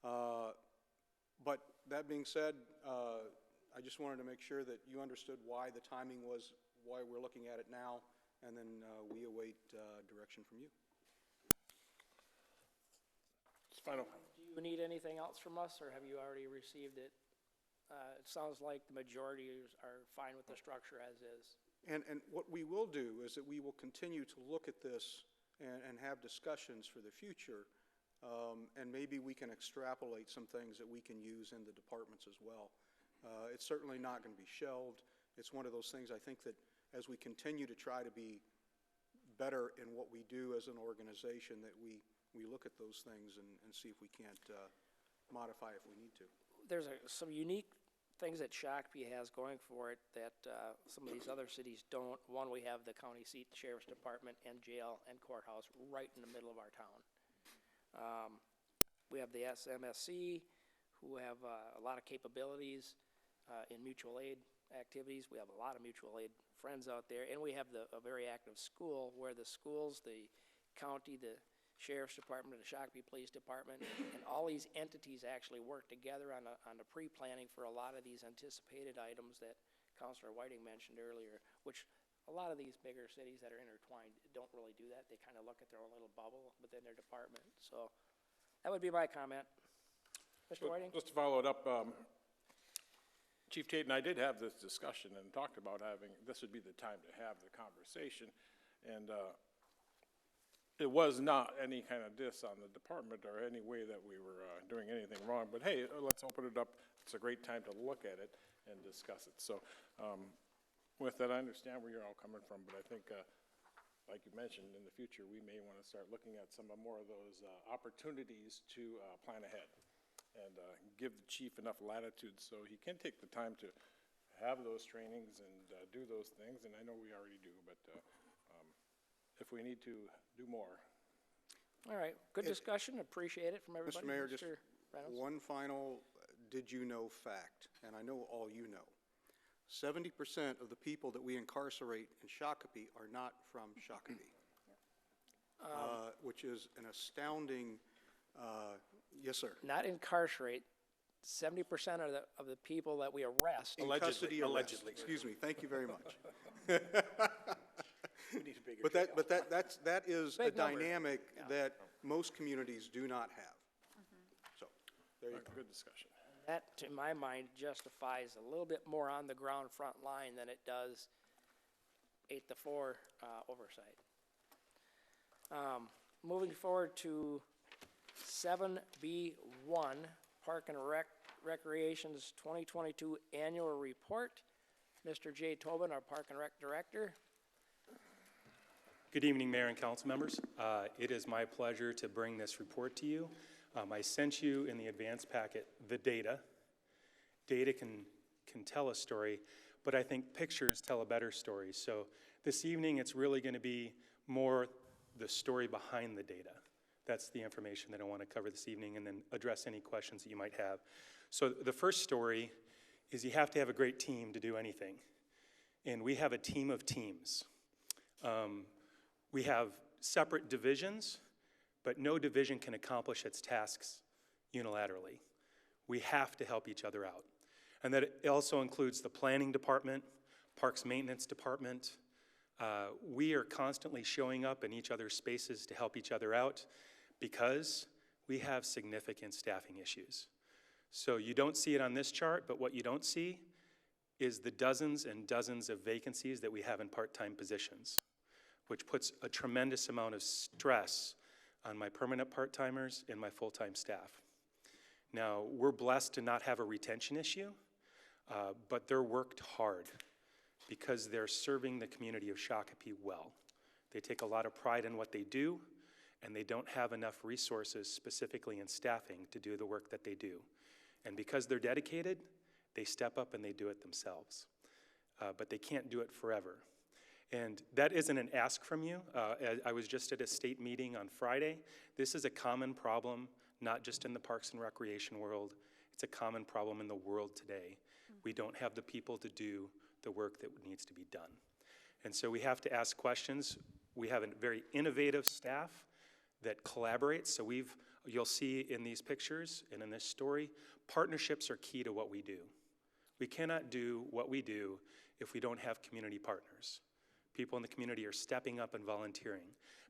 But that being said, I just wanted to make sure that you understood why the timing was, why we're looking at it now, and then we await direction from you. It's final. Do you need anything else from us, or have you already received it? It sounds like the majority are fine with the structure as is. And what we will do is that we will continue to look at this and have discussions for the future, and maybe we can extrapolate some things that we can use in the departments as well. It's certainly not going to be shelved. It's one of those things, I think, that as we continue to try to be better in what we do as an organization, that we look at those things and see if we can't modify if we need to. There's some unique things that Shakopee has going for it that some of these other cities don't. One, we have the county seat, the sheriff's department, and jail and courthouse right in the middle of our town. We have the SMSC, who have a lot of capabilities in mutual aid activities. We have a lot of mutual aid friends out there, and we have a very active school where the schools, the county, the sheriff's department, the Shakopee Police Department, and all these entities actually work together on the pre-planning for a lot of these anticipated items that Councilor Whiting mentioned earlier, which a lot of these bigger cities that are intertwined don't really do that. They kind of look at their own little bubble within their department. So that would be my comment. Mr. Whiting? Just to follow it up, Chief Tate and I did have this discussion and talked about this would be the time to have the conversation. And it was not any kind of diss on the department or any way that we were doing anything wrong. But hey, let's open it up. It's a great time to look at it and discuss it. So with that, I understand where you're all coming from, but I think, like you mentioned, in the future, we may want to start looking at some more of those opportunities to plan ahead and give the chief enough latitude so he can take the time to have those trainings and do those things. And I know we already do, but if we need to do more. All right, good discussion, appreciate it from everybody. Mr. Mayor, just Reynolds? one final did you know fact, and I know all you know. 70% of the people that we incarcerate in Shakopee are not from Shakopee, which is an astounding, yes, sir. Not incarcerate, 70% of the people that we arrest. In custody arrest. Allegedly. Excuse me, thank you very much. But that is a dynamic that most communities do not have. So, there you go. Good discussion. That, to my mind, justifies a little bit more on the ground front line than it does 8-4 oversight. Moving forward to 7B1, Park and Recreation's 2022 Annual Report. Mr. Jay Tobin, our Park and Rec Director. Good evening, Mayor and council members. It is my pleasure to bring this report to you. I sent you in the advance packet the data. Data can tell a story, but I think pictures tell a better story. So this evening, it's really going to be more the story behind the data. That's the information that I want to cover this evening, and then address any questions that you might have. So the first story is you have to have a great team to do anything. And we have a team of teams. We have separate divisions, but no division can accomplish its tasks unilaterally. We have to help each other out. And that also includes the planning department, parks maintenance department. We are constantly showing up in each other's spaces to help each other out because we have significant staffing issues. So you don't see it on this chart, but what you don't see is the dozens and dozens of vacancies that we have in part-time positions, which puts a tremendous amount of stress on my permanent part-timers and my full-time staff. Now, we're blessed to not have a retention issue, but they're worked hard because they're serving the community of Shakopee well. They take a lot of pride in what they do, and they don't have enough resources, specifically in staffing, to do the work that they do. And because they're dedicated, they step up and they do it themselves. But they can't do it forever. And that isn't an ask from you. I was just at a state meeting on Friday. This is a common problem, not just in the Parks and Recreation world. It's a common problem in the world today. We don't have the people to do the work that needs to be done. And so we have to ask questions. We have a very innovative staff that collaborates. So you'll see in these pictures and in this story, partnerships are key to what we do. We cannot do what we do if we don't have community partners. People in the community are stepping up and volunteering.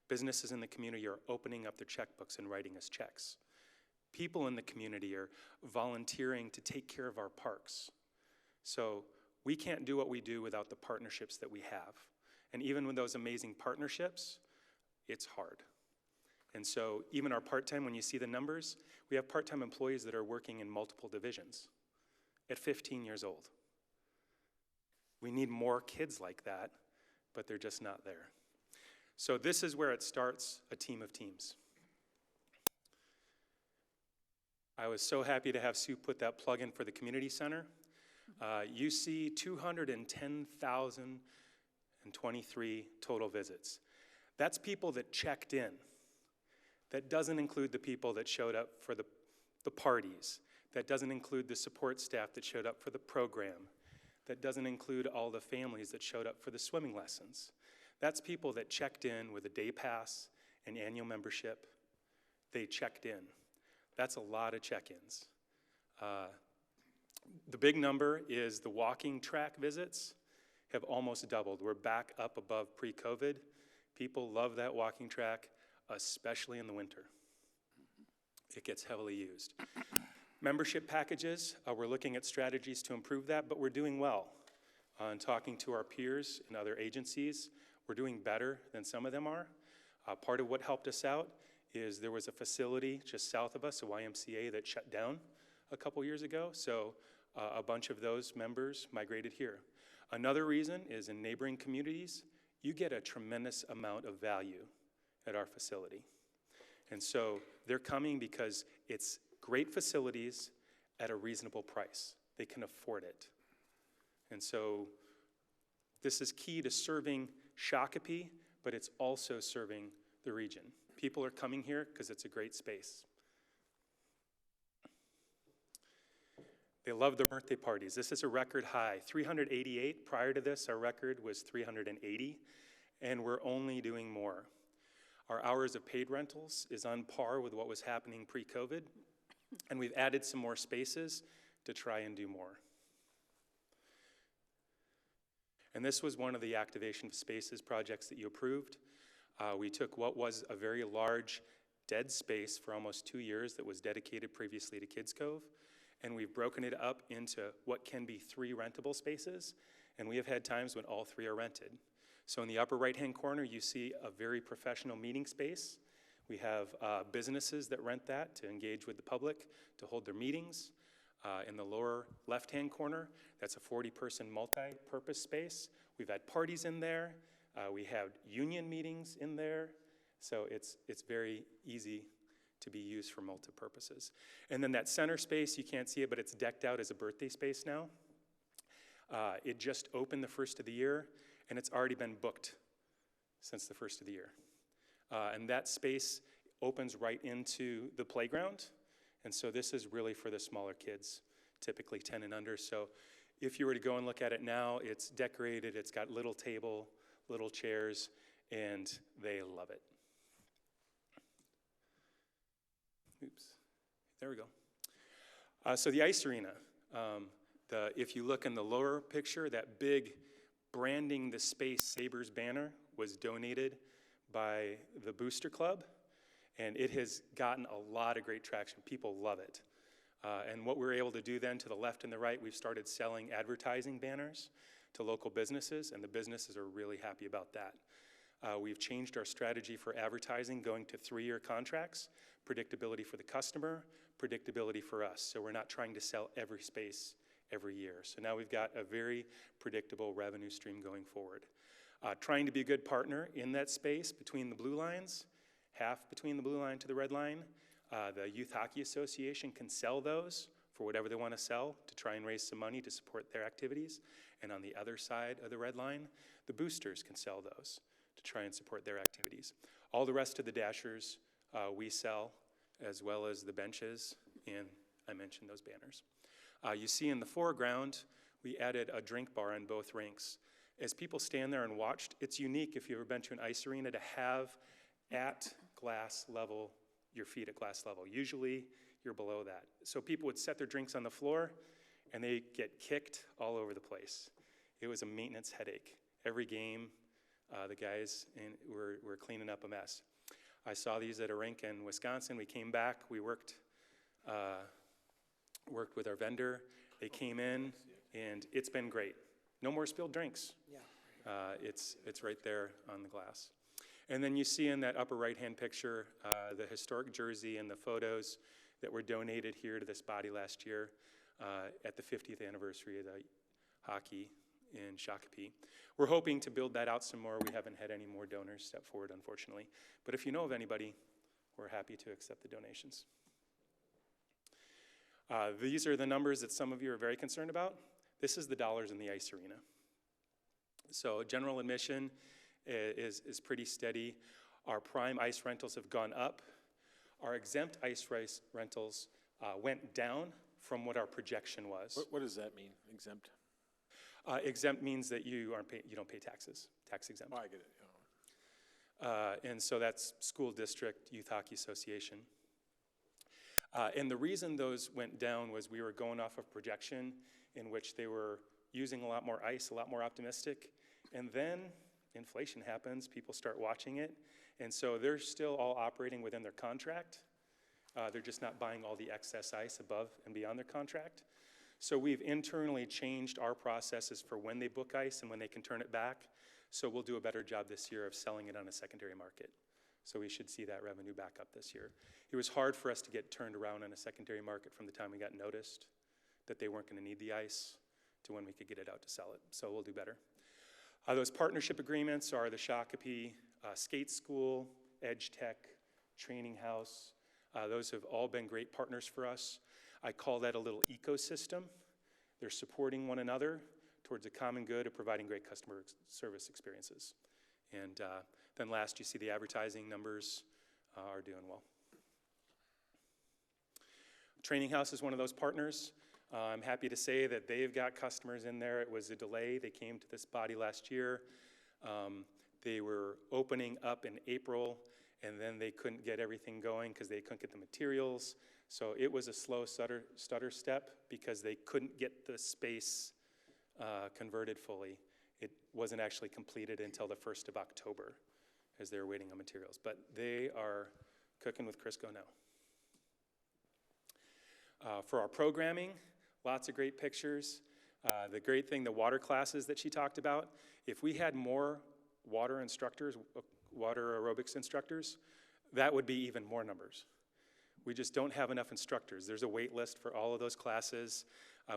Businesses in the community are opening up their checkbooks and writing us checks. People in the community are volunteering to take care of our parks. So we can't do what we do without the partnerships that we have. And even with those amazing partnerships, it's hard. And so even our part-time, when you see the numbers, we have part-time employees that are working in multiple divisions. at 15 years old. We need more kids like that, but they're just not there. So this is where it starts, a team of teams. I was so happy to have Sue put that plug in for the community center. You see 210,023 total visits. That's people that checked in. That doesn't include the people that showed up for the parties. That doesn't include the support staff that showed up for the program. That doesn't include all the families that showed up for the swimming lessons. That's people that checked in with a day pass, an annual membership. They checked in. That's a lot of check-ins. The big number is the walking track visits have almost doubled. We're back up above pre-COVID. People love that walking track, especially in the winter. It gets heavily used. Membership packages, we're looking at strategies to improve that, but we're doing well. In talking to our peers in other agencies, we're doing better than some of them are. Part of what helped us out is there was a facility just south of us, a YMCA, that shut down a couple years ago, so a bunch of those members migrated here. Another reason is in neighboring communities, you get a tremendous amount of value at our facility. And so they're coming because it's great facilities at a reasonable price. They can afford it. And so this is key to serving Shakopee, but it's also serving the region. People are coming here because it's a great space. They love the birthday parties. This is a record high, 388. Prior to this, our record was 380, and we're only doing more. Our hours of paid rentals is on par with what was happening pre-COVID, and we've added some more spaces to try and do more. And this was one of the activation of spaces projects that you approved. We took what was a very large dead space for almost 2 years that was dedicated previously to Kids Cove, and we've broken it up into what can be 3 rentable spaces, and we have had times when all 3 are rented. So in the upper right-hand corner, you see a very professional meeting space. We have businesses that rent that to engage with the public, to hold their meetings. In the lower left-hand corner, that's a 40-person multi-purpose space. We've had parties in there. We have union meetings in there. So it's very easy to be used for multi-purposes. And then that center space, you can't see it, but it's decked out as a birthday space now. It just opened the first of the year, and it's already been booked since the first of the year. And that space opens right into the playground. And so this is really for the smaller kids, typically 10 and under. So if you were to go and look at it now, it's decorated, it's got little table, little chairs, and they love it. Oops, there we go. So the ice arena, if you look in the lower picture, that big branding the space Sabres banner was donated by the Booster Club, and it has gotten a lot of great traction. People love it. And what we're able to do then to the left and the right, we've started selling advertising banners to local businesses, and the businesses are really happy about that. We've changed our strategy for advertising, going to 3-year contracts, predictability for the customer, predictability for us. So we're not trying to sell every space every year. So now we've got a very predictable revenue stream going forward. Trying to be a good partner in that space between the blue lines, half between the blue line to the red line. The Youth Hockey Association can sell those for whatever they want to sell to try and raise some money to support their activities. And on the other side of the red line, the boosters can sell those to try and support their activities. All the rest of the dashers we sell, as well as the benches, and I mentioned those banners. You see in the foreground, we added a drink bar in both rinks. As people stand there and watched, it's unique if you've ever been to an ice arena to have at glass level, your feet at glass level. Usually, you're below that. So people would set their drinks on the floor, and they get kicked all over the place. It was a maintenance headache. Every game, the guys were cleaning up a mess. I saw these at a rink in Wisconsin. We came back. We worked with our vendor. They came in, and it's been great. No more spilled drinks. Yeah. It's right there on the glass. And then you see in that upper right-hand picture the historic jersey and the photos that were donated here to this body last year. at the 50th anniversary of the hockey in Shakopee. We're hoping to build that out some more. We haven't had any more donors step forward, unfortunately. But if you know of anybody, we're happy to accept the donations. These are the numbers that some of you are very concerned about. This is the dollars in the ice arena. So general admission is pretty steady. Our prime ice rentals have gone up. Our exempt ice rentals went down from what our projection was. What does that mean, exempt? Exempt means that you don't pay taxes, tax exempt. Oh, I get it. And so that's school district, youth hockey association. And the reason those went down was we were going off of projection in which they were using a lot more ice, a lot more optimistic. And then inflation happens, people start watching it. And so they're still all operating within their contract. They're just not buying all the excess ice above and beyond their contract. So we've internally changed our processes for when they book ice and when they can turn it back. So we'll do a better job this year of selling it on a secondary market. So we should see that revenue back up this year. It was hard for us to get turned around on a secondary market from the time we got noticed that they weren't going to need the ice to when we could get it out to sell it. So we'll do better. Those partnership agreements are the Shakopee Skate School, Edge Tech, Training House. Those have all been great partners for us. I call that a little ecosystem. They're supporting one another towards a common good of providing great customer service experiences. And then last, you see the advertising numbers are doing well. Training House is one of those partners. I'm happy to say that they've got customers in there. It was a delay. They came to this body last year. They were opening up in April, and then they couldn't get everything going because they couldn't get the materials. So it was a slow stutter step because they couldn't get the space converted fully. It wasn't actually completed until the 1st of October as they were waiting on materials. But they are cooking with Crisco now. For our programming, lots of great pictures. The great thing, the water classes that she talked about, if we had more water instructors, water aerobics instructors, that would be even more numbers. We just don't have enough instructors. There's a wait list for all of those classes.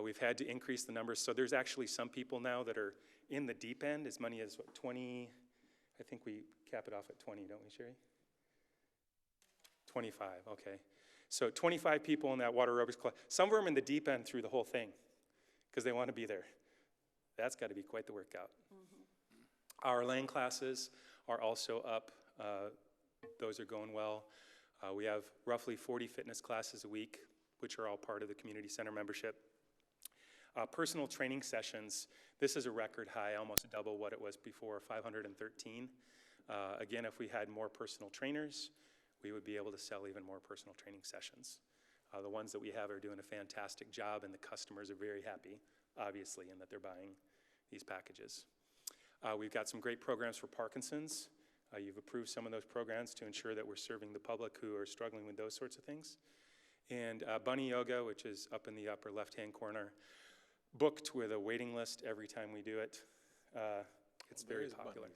We've had to increase the numbers. So there's actually some people now that are in the deep end, as many as 20, I think we cap it off at 20, don't we, Sherry? 25, okay. So 25 people in that water aerobics class. Some of them are in the deep end through the whole thing because they want to be there. That's got to be quite the workout. Mm-hmm. Our lane classes are also up. Those are going well. We have roughly 40 fitness classes a week, which are all part of the community center membership. Personal training sessions, this is a record high, almost double what it was before, 513. Again, if we had more personal trainers, we would be able to sell even more personal training sessions. The ones that we have are doing a fantastic job, and the customers are very happy, obviously, in that they're buying these packages. We've got some great programs for Parkinson's. You've approved some of those programs to ensure that we're serving the public who are struggling with those sorts of things. And Bunny Yoga, which is up in the upper left-hand corner, booked with a waiting list every time we do it. It's very popular.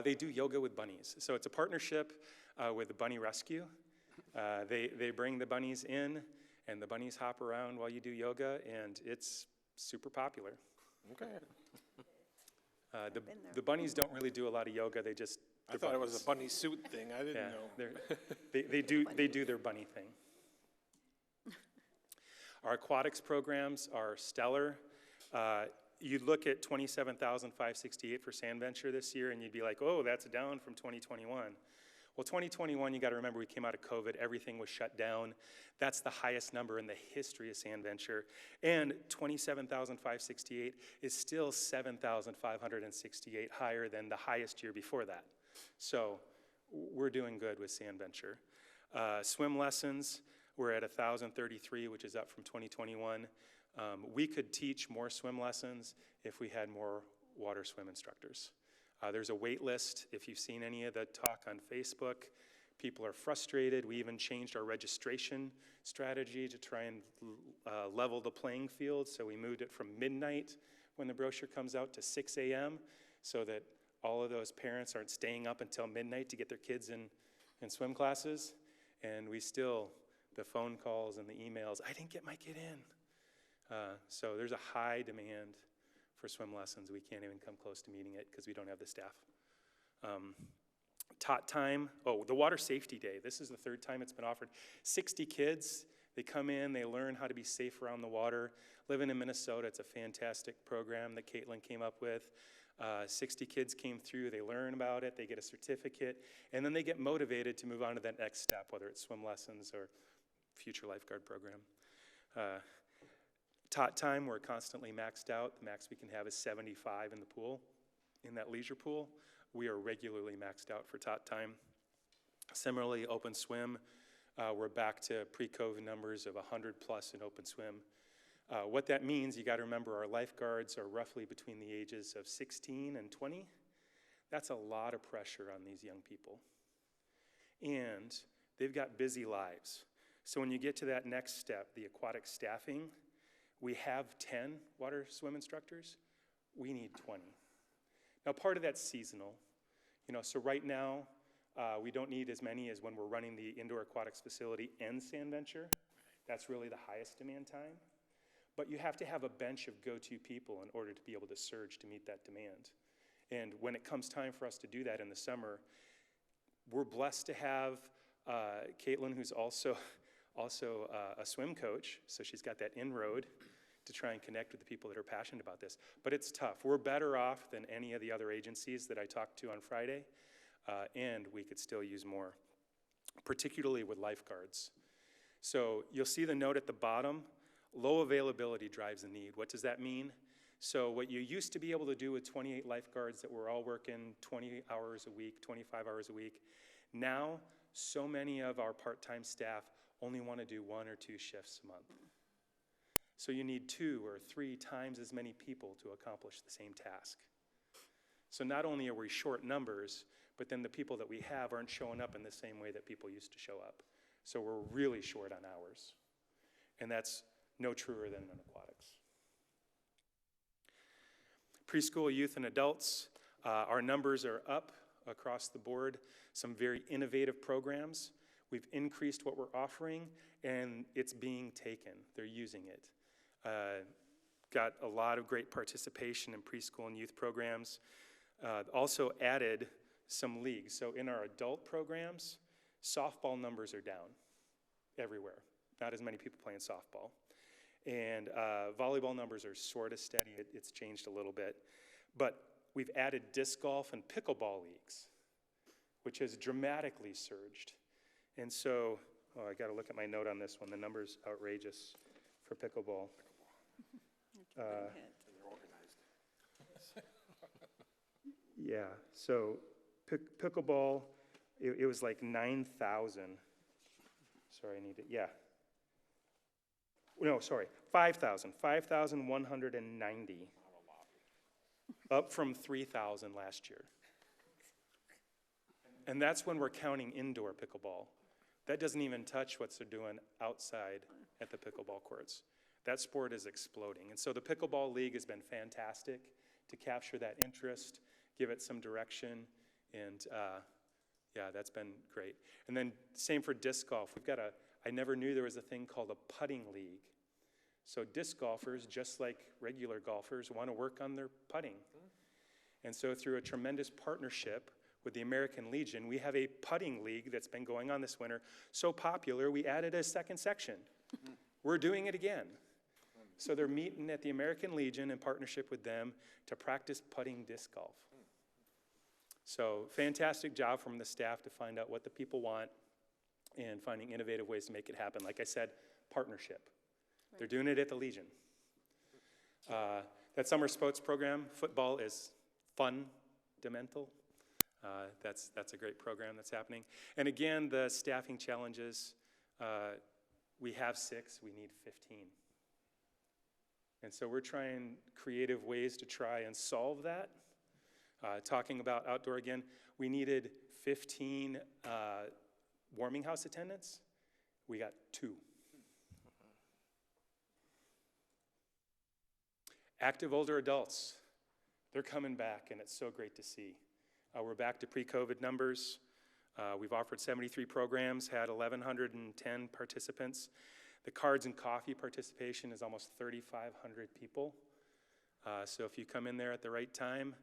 They do yoga with bunnies. So it's a partnership with the Bunny Rescue. They bring the bunnies in, and the bunnies hop around while you do yoga, and it's super popular. Okay. The bunnies don't really do a lot of yoga. They just. I thought it was a bunny suit thing. I didn't know. They do their bunny thing. Our aquatics programs are stellar. You'd look at $27,568 for Sand Venture this year, and you'd be like, oh, that's down from 2021. Well, 2021, you got to remember, we came out of COVID. Everything was shut down. That's the highest number in the history of Sand Venture. And $27,568 is still $7,568 higher than the highest year before that. So we're doing good with Sand Venture. Swim lessons, we're at $1,033, which is up from 2021. We could teach more swim lessons if we had more water swim instructors. There's a wait list. If you've seen any of the talk on Facebook, people are frustrated. We even changed our registration strategy to try and level the playing field. So we moved it from midnight when the brochure comes out to 6 a.m. so that all of those parents aren't staying up until midnight to get their kids in swim classes. And we still the phone calls and the emails, I didn't get my kid in. So there's a high demand for swim lessons. We can't even come close to meeting it because we don't have the staff. Tot time, the Water Safety Day. This is the third time it's been offered. 60 kids, they come in, they learn how to be safe around the water. Living in Minnesota, it's a fantastic program that Caitlin came up with. 60 kids came through, they learn about it, they get a certificate, and then they get motivated to move on to that next step, whether it's swim lessons or future lifeguard program. Tot time, we're constantly maxed out. The max we can have is 75 in the pool, in that leisure pool. We are regularly maxed out for tot time. Similarly, open swim, we're back to pre-COVID numbers of 100 plus in open swim. What that means, you got to remember our lifeguards are roughly between the ages of 16 and 20. That's a lot of pressure on these young people. And they've got busy lives. So when you get to that next step, the aquatic staffing, we have 10 water swim instructors. We need 20. Now, part of that's seasonal. So right now, we don't need as many as when we're running the indoor aquatics facility and Sand Venture. That's really the highest demand time. But you have to have a bench of go-to people in order to be able to surge to meet that demand. And when it comes time for us to do that in the summer, we're blessed to have Caitlin, who's also a swim coach, so she's got that inroad to try and connect with the people that are passionate about this. But it's tough. We're better off than any of the other agencies that I talked to on Friday, and we could still use more, particularly with lifeguards. So you'll see the note at the bottom, low availability drives the need. What does that mean? So what you used to be able to do with 28 lifeguards that were all working 20 hours a week, 25 hours a week, now so many of our part-time staff only want to do 1 or 2 shifts a month. So you need 2 or 3 times as many people to accomplish the same task. So not only are we short numbers, but then the people that we have aren't showing up in the same way that people used to show up. So we're really short on hours. And that's no truer than in aquatics. Preschool, youth, and adults, our numbers are up across the board. Some very innovative programs. We've increased what we're offering, and it's being taken. They're using it. Got a lot of great participation in preschool and youth programs. Also added some leagues. So in our adult programs, softball numbers are down everywhere. Not as many people playing softball. And volleyball numbers are sort of steady. It's changed a little bit. But we've added disc golf and pickleball leagues, which has dramatically surged. And so, I got to look at my note on this one. The number's outrageous for pickleball. Yeah, so pickleball, it was like 9,000. Sorry, I need it, yeah. No, sorry, 5,190. Up from 3,000 last year. And that's when we're counting indoor pickleball. That doesn't even touch what they're doing outside at the pickleball courts. That sport is exploding. And so the Pickleball League has been fantastic to capture that interest, give it some direction, and yeah, that's been great. And then same for disc golf. We've got I never knew there was a thing called a putting league. So disc golfers, just like regular golfers, want to work on their putting. And so through a tremendous partnership with the American Legion, we have a putting league that's been going on this winter. So popular, we added a second section. We're doing it again. So they're meeting at the American Legion in partnership with them to practice putting disc golf. So fantastic job from the staff to find out what the people want and finding innovative ways to make it happen. Like I said, partnership. Right. They're doing it at the Legion. That summer sports program, football is fundamental. That's a great program that's happening. And again, the staffing challenges, we have 6, we need 15. And so we're trying creative ways to try and solve that. Talking about outdoor again, we needed 15 warming house attendants. We got 2. Active older adults, they're coming back, and it's so great to see. We're back to pre-COVID numbers. We've offered 73 programs, had 1,110 participants. The cards and coffee participation is almost 3,500 people. So if you come in there at the right time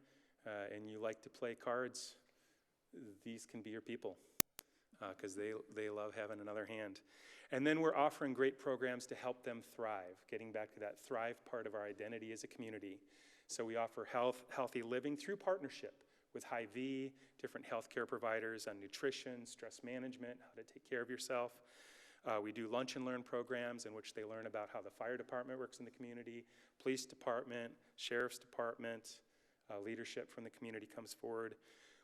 and you like to play cards, these can be your people because they love having another hand. And then we're offering great programs to help them thrive, getting back to that thrive part of our identity as a community. So we offer healthy living through partnership with Hy-Vee, different healthcare providers on nutrition, stress management, how to take care of yourself. We do lunch and learn programs in which they learn about how the fire department works in the community, police department, sheriff's department, leadership from the community comes forward.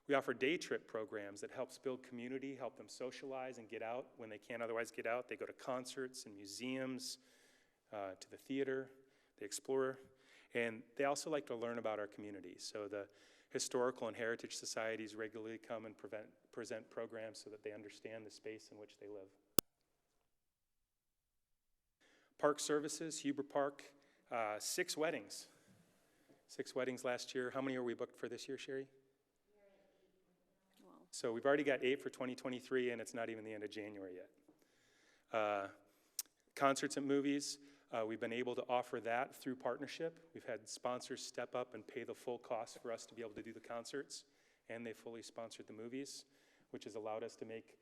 We offer day trip programs that helps build community, help them socialize and get out when they can't otherwise get out. They go to concerts and museums, to the theater, they explore, and they also like to learn about our community. So the historical and heritage societies regularly come and present programs so that they understand the space in which they live. Park services, Huber Park, 6 weddings. 6 weddings last year. How many are we booked for this year, Sherry? So we've already got 8 for 2023, and it's not even the end of January yet. Concerts and movies, we've been able to offer that through partnership. We've had sponsors step up and pay the full cost for us to be able to do the concerts, and they fully sponsored the movies, which has allowed us to make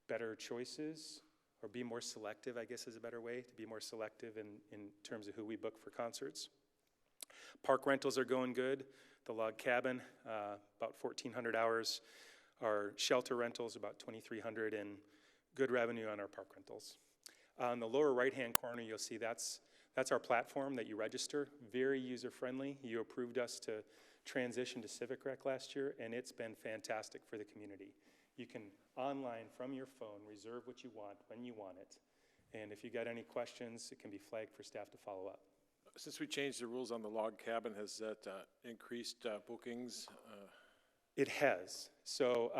better choices, or be more selective, I guess is a better way, to be more selective in terms of who we book for concerts. Park rentals are going good. The log cabin, about 1,400 hours. Our shelter rentals, about 2,300, and good revenue on our park rentals. On the lower right-hand corner, you'll see that's our platform that you register. Very user-friendly. You approved us to transition to Civic Rec last year, and it's been fantastic for the community. You can, online from your phone, reserve what you want when you want it. And if you got any questions, it can be flagged for staff to follow up. Since we changed the rules on the log cabin, has that increased bookings? It has. So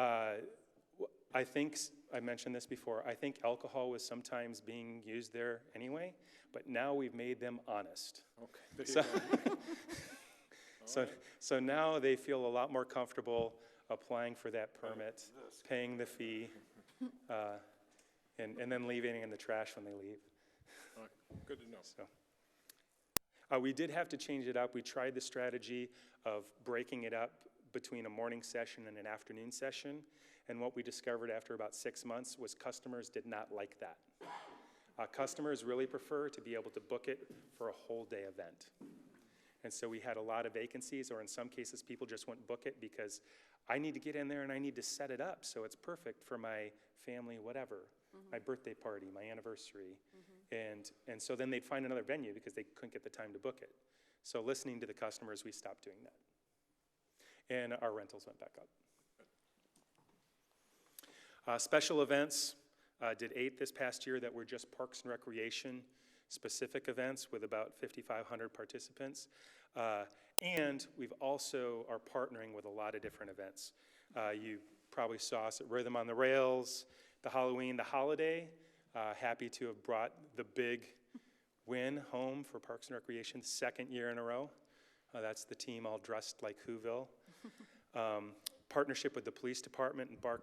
I think, I mentioned this before, I think alcohol was sometimes being used there anyway, but now we've made them honest. Okay. So now they feel a lot more comfortable applying for that permit, paying the fee, and then leaving it in the trash when they leave. Good to know. So, we did have to change it up. We tried the strategy of breaking it up between a morning session and an afternoon session, and what we discovered after about 6 months was customers did not like that. Customers really prefer to be able to book it for a whole day event. And so we had a lot of vacancies, or in some cases people just wouldn't book it because I need to get in there and I need to set it up so it's perfect for my family, whatever, my birthday party, my anniversary. And so then they'd find another venue because they couldn't get the time to book it. So listening to the customers, we stopped doing that. And our rentals went back up. Special events, did 8 this past year that were just Parks and Recreation specific events with about 5,500 participants. And we've also are partnering with a lot of different events. You probably saw us at Rhythm on the Rails, the Halloween, the holiday. Happy to have brought the big win home for Parks and Recreation, 2nd year in a row. That's the team all dressed like Whoville. Partnership with the police department and Bark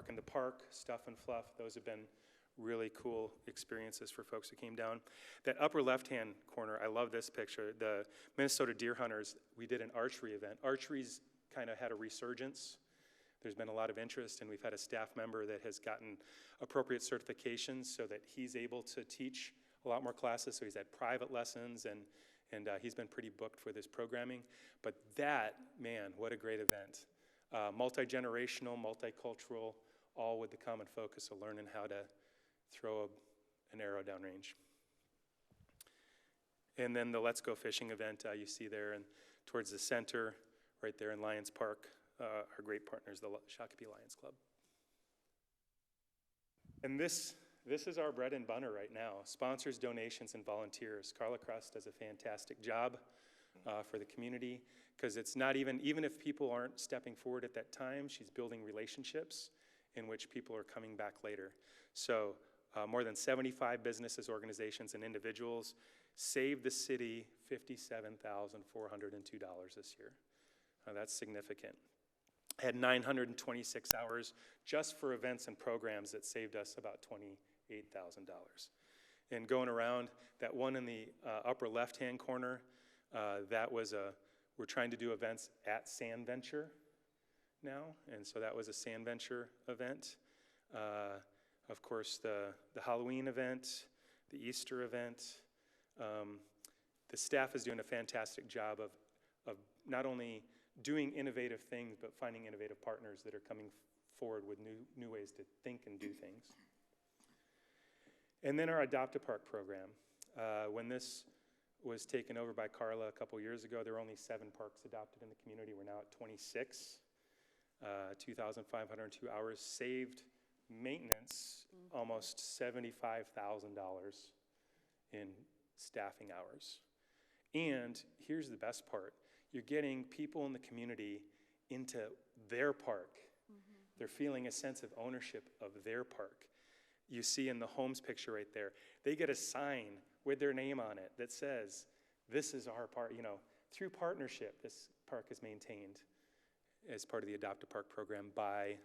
in the Park, Stuff and Fluff, those have been really cool experiences for folks who came down. That upper left-hand corner, I love this picture. The Minnesota Deer Hunters, we did an archery event. Archery's kind of had a resurgence. There's been a lot of interest, and we've had a staff member that has gotten appropriate certifications so that he's able to teach a lot more classes. So he's had private lessons, and he's been pretty booked for this programming. But that, man, what a great event. Multi-generational, multicultural, all with the common focus of learning how to throw an arrow downrange. And then the Let's Go Fishing event you see there, and towards the center, right there in Lions Park, our great partners, the Shakopee Lions Club. And this is our bread and butter right now. Sponsors, donations, and volunteers. Carla Cross does a fantastic job for the community, because it's not even if people aren't stepping forward at that time, she's building relationships in which people are coming back later. So more than 75 businesses, organizations, and individuals saved the city $57,402 this year. That's significant. had 926 hours just for events and programs that saved us about $28,000. And going around, that one in the upper left-hand corner, that was we're trying to do events at Sand Venture now, and so that was a Sand Venture event. Of course, the Halloween event, the Easter event. The staff is doing a fantastic job of not only doing innovative things, but finding innovative partners that are coming forward with new ways to think and do things. And then our Adopt a Park program. When this was taken over by Carla a couple years ago, there were only 7 parks adopted in the community. We're now at 26. 2,502 hours saved maintenance, almost $75,000 in staffing hours. And here's the best part. You're getting people in the community into their park. They're feeling a sense of ownership of their park. You see in the Holmes picture right there, they get a sign with their name on it that says, this is our park. You know, through partnership, this park is maintained as part of the Adopt a Park program by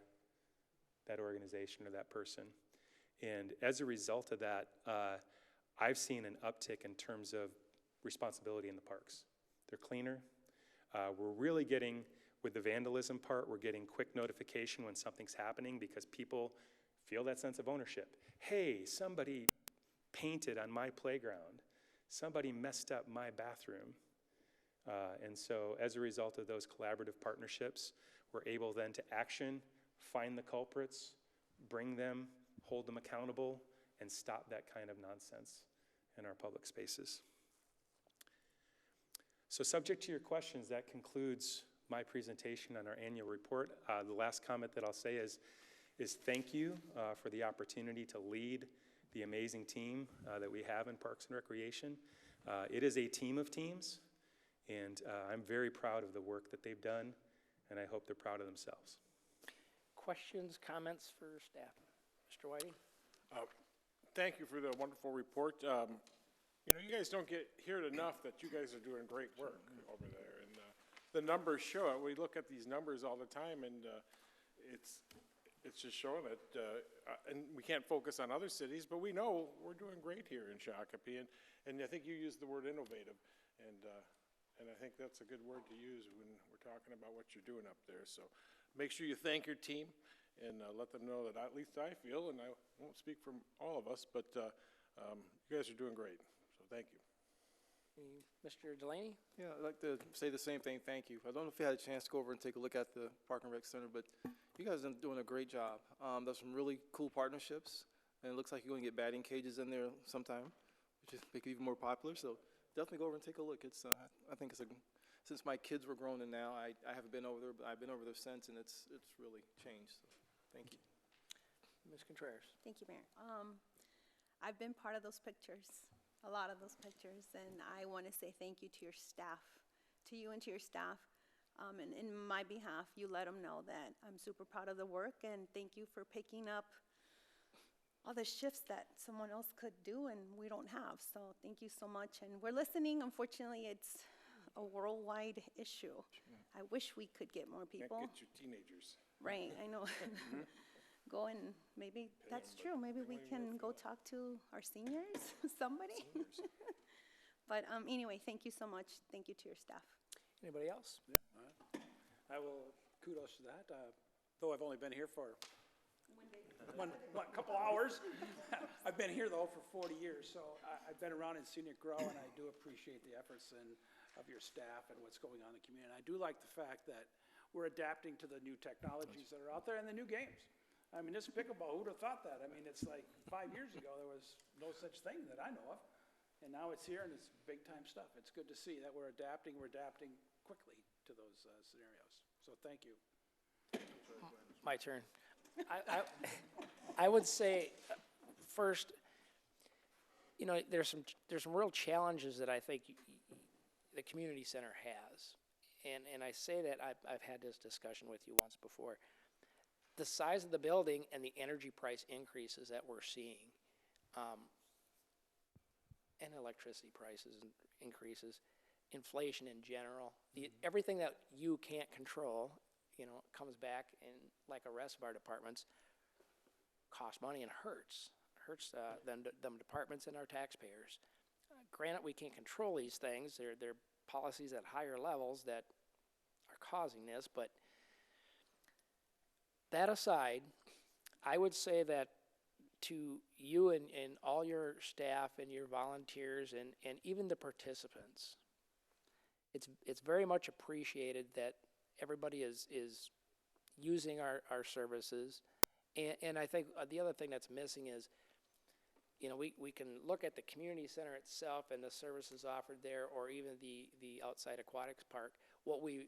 that organization or that person. And as a result of that, I've seen an uptick in terms of responsibility in the parks. They're cleaner. We're really getting, with the vandalism part, we're getting quick notification when something's happening because people feel that sense of ownership. Hey, somebody painted on my playground. Somebody messed up my bathroom. And so as a result of those collaborative partnerships, we're able then to action, find the culprits, bring them, hold them accountable, and stop that kind of nonsense in our public spaces. So subject to your questions, that concludes my presentation on our annual report. The last comment that I'll say is thank you for the opportunity to lead the amazing team that we have in Parks and Recreation. It is a team of teams, and I'm very proud of the work that they've done, and I hope they're proud of themselves. Questions, comments for staff? Mr. Whiting? Thank you for the wonderful report. You know, you guys don't get heard enough that you guys are doing great work over there, and the numbers show it. We look at these numbers all the time, and it's just showing that, and we can't focus on other cities, but we know we're doing great here in Shakopee, and I think you used the word innovative, and I think that's a good word to use when we're talking about what you're doing up there. So make sure you thank your team and let them know that at least I feel, and I won't speak for all of us, but you guys are doing great. So thank you. Mr. Delaney? Yeah, I'd like to say the same thing, thank you. I don't know if you had a chance to go over and take a look at the Park and Rec Center, but you guys are doing a great job. There's some really cool partnerships, and it looks like you're going to get batting cages in there sometime, which is make it even more popular. So definitely go over and take a look. It's I think it's since my kids were grown and now I haven't been over there, but I've been over there since, and it's really changed. So thank you. Ms. Contreras? Thank you, Mayor. I've been part of those pictures, a lot of those pictures, and I want to say thank you to your staff, to you and to your staff. And in my behalf, you let them know that I'm super proud of the work, and thank you for picking up all the shifts that someone else could do and we don't have. So thank you so much. And we're listening. Unfortunately, it's a worldwide issue. I wish we could get more people. Can't get your teenagers. Right, I know. Go and maybe, that's true, maybe we can go talk to our seniors, somebody. But anyway, thank you so much. Thank you to your staff. Anybody else? I will kudos to that, though I've only been here for one couple hours. I've been here, though, for 40 years, so I've been around in Scenic Grow, and I do appreciate the efforts of your staff and what's going on in the community. And I do like the fact that we're adapting to the new technologies that are out there and the new games. I mean, this pickleball, who'd have thought that? I mean, it's like 5 years ago, there was no such thing that I know of. And now it's here, and it's big-time stuff. It's good to see that we're adapting quickly to those scenarios. So thank you. My turn. I would say, first, you know, there's some real challenges that I think the community center has. And I say that I've had this discussion with you once before. The size of the building and the energy price increases that we're seeing, and electricity prices increases, inflation in general, everything that you can't control, you know, comes back and like the rest of our departments, costs money and hurts them departments and our taxpayers. Granted, we can't control these things. They're policies at higher levels that are causing this, but that aside, I would say that to you and all your staff and your volunteers and even the participants, it's very much appreciated that everybody is using our services. And I think the other thing that's missing is, you know, we can look at the community center itself and the services offered there, or even the outside aquatics park. What we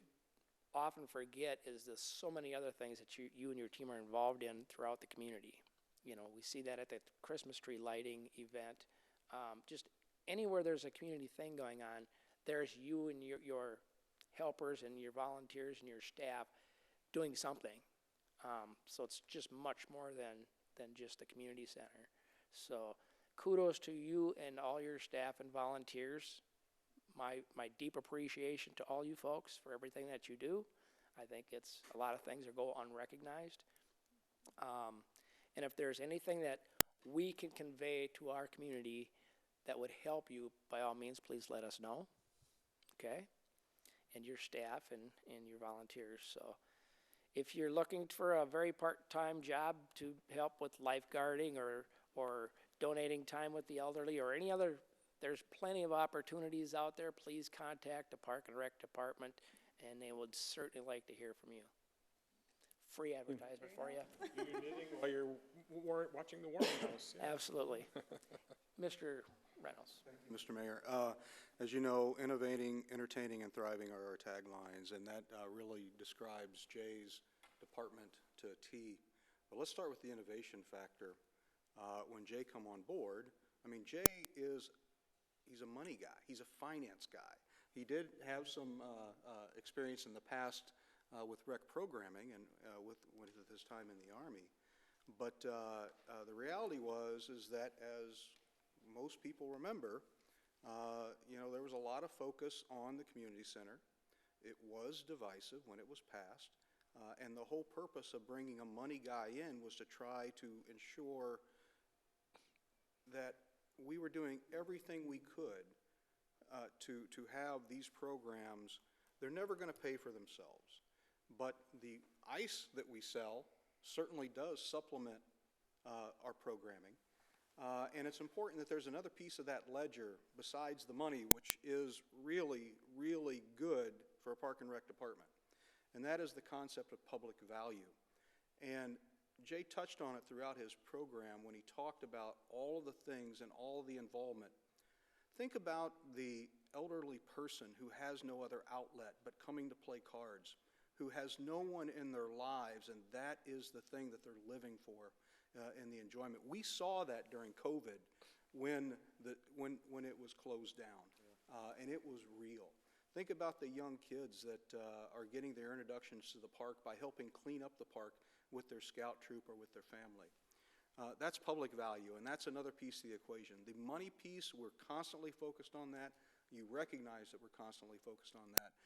often forget is there's so many other things that you and your team are involved in throughout the community. You know, we see that at the Christmas tree lighting event. Just anywhere there's a community thing going on, there's you and your helpers and your volunteers and your staff doing something. So it's just much more than just the community center. So kudos to you and all your staff and volunteers. My deep appreciation to all you folks for everything that you do. I think it's a lot of things that go unrecognized. And if there's anything that we can convey to our community that would help you, by all means, please let us know, okay? And your staff and your volunteers. So if you're looking for a very part-time job to help with lifeguarding or donating time with the elderly or any other, there's plenty of opportunities out there. Please contact the Park and Rec Department, and they would certainly like to hear from you. Free advertisement for you. Do your knitting while you're watching the Warren House. Yeah. Absolutely. Mr. Reynolds. Thank you, Mr. Mayor. As you know, innovating, entertaining, and thriving are our taglines, and that really describes Jay's department to a T. But let's start with the innovation factor. When Jay come on board, I mean, Jay he's a money guy. He's a finance guy. He did have some experience in the past with rec programming and with his time in the Army. But the reality is that, as most people remember, you know, there was a lot of focus on the community center. It was divisive when it was passed. And the whole purpose of bringing a money guy in was to try to ensure that we were doing everything we could to have these programs. They're never going to pay for themselves. But the ice that we sell certainly does supplement our programming. And it's important that there's another piece of that ledger besides the money, which is really, really good for a Park and Rec department. And that is the concept of public value. And Jay touched on it throughout his program when he talked about all of the things and all of the involvement. Think about the elderly person who has no other outlet but coming to play cards, who has no one in their lives, and that is the thing that they're living for in the enjoyment. We saw that during COVID when it was closed down, and it was real. Think about the young kids that are getting their introductions to the park by helping clean up the park with their scout troop or with their family. That's public value, and that's another piece of the equation. The money piece, we're constantly focused on that. You recognize that we're constantly focused on that.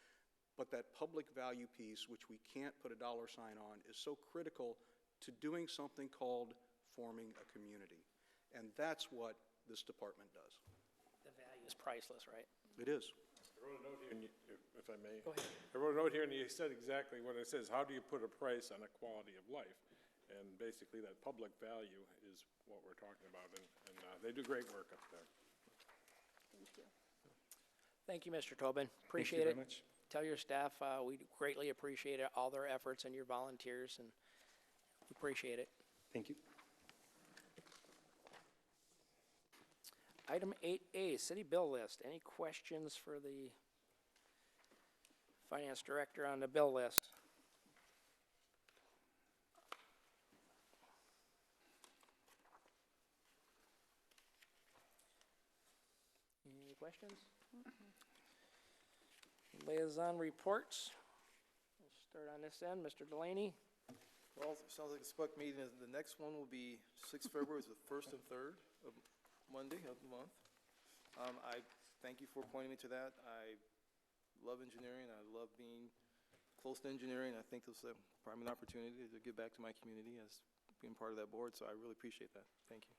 But that public value piece, which we can't put a dollar sign on, is so critical to doing something called forming a community. And that's what this department does. The value is priceless, right? It is. I wrote a note here, and if I may. Go ahead. I wrote a note here, and you said exactly what it says. How do you put a price on a quality of life? And basically, that public value is what we're talking about, and they do great work up there. Thank you. Thank you, Mr. Tobin. Appreciate it. Thank you very much. Tell your staff we greatly appreciate all their efforts and your volunteers, and we appreciate it. Thank you. Item 8A, city bill list. Any questions for the finance director on the bill list? Any questions? Liaison reports. We'll start on this end. Mr. Delaney. Well, it sounds like a SPUC meeting. The next one will be 6th February, is the 1st and 3rd of Monday of the month. I thank you for pointing me to that. I love engineering. I love being Folst Engineering. I think this will provide me an opportunity to give back to my community as being part of that board, so I really appreciate that. Thank you.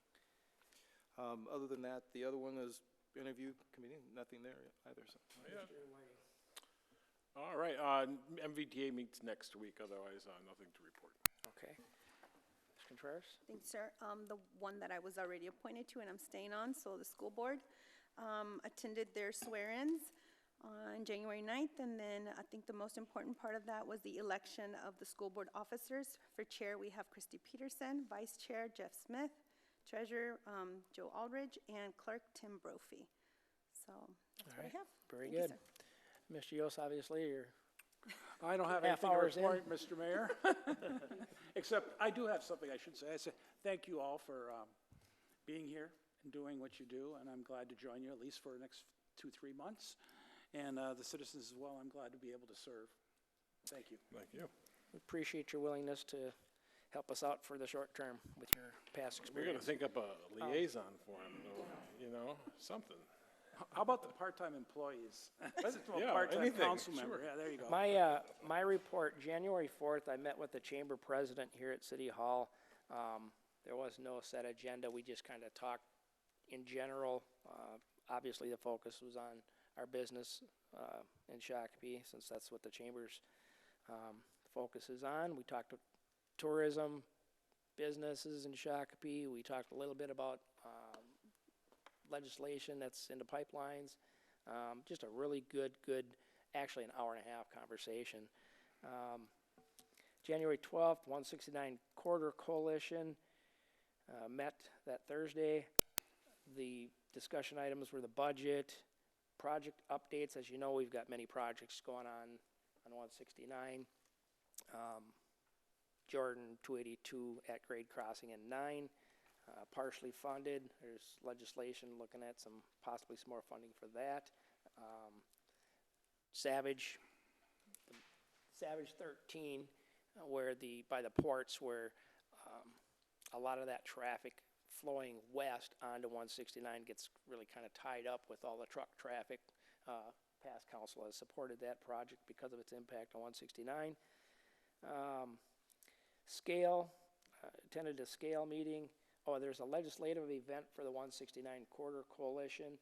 Other than that, the other one is interview committee, nothing there either, so. All right, MVTA meets next week, otherwise, nothing to report. Okay. Ms. Contreras? Thanks, sir. The one that I was already appointed to and I'm staying on, so the school board, attended their swear-ins on January 9th, and then I think the most important part of that was the election of the school board officers. For chair, we have Christy Peterson, vice chair, Jeff Smith, treasurer, Joe Aldridge, and clerk, Tim Brophy. So that's what I have. Very Thank you, good. sir. Mr. Yost, obviously, you're I don't have half anything to hours in. report, Mr. Mayor. Except I do have something I should say. I say thank you all for being here and doing what you do, and I'm glad to join you at least for the next 2-3 months. And the citizens as well, I'm glad to be able to serve. Thank you. Thank you. We appreciate your willingness to help us out for the short term with your past We're gonna experience. think up a liaison for him, you know, something. How about the part-time employees? Yeah, Part-time anything, council member, sure. yeah, there you go. My report, January 4th, I met with the chamber president here at City Hall. There was no set agenda. We just kind of talked in general. Obviously, the focus was on our business in Shakopee, since that's what the chamber's focus is on. We talked to tourism, businesses in Shakopee. We talked a little bit about legislation that's in the pipelines. Just a really good, actually an hour and a half conversation. January 12th, 169 Corridor Coalition met that Thursday. The discussion items were the budget, project updates. As you know, we've got many projects going on 169. Jordan 282 at grade crossing and 9. Partially funded. There's legislation looking at possibly some more funding for that. Savage 13, by the ports, where a lot of that traffic flowing west onto 169 gets really kind of tied up with all the truck traffic. Past council has supported that project because of its impact on 169. Scale, attended a Scale meeting. Oh, there's a legislative event for the 169 Corridor Coalition,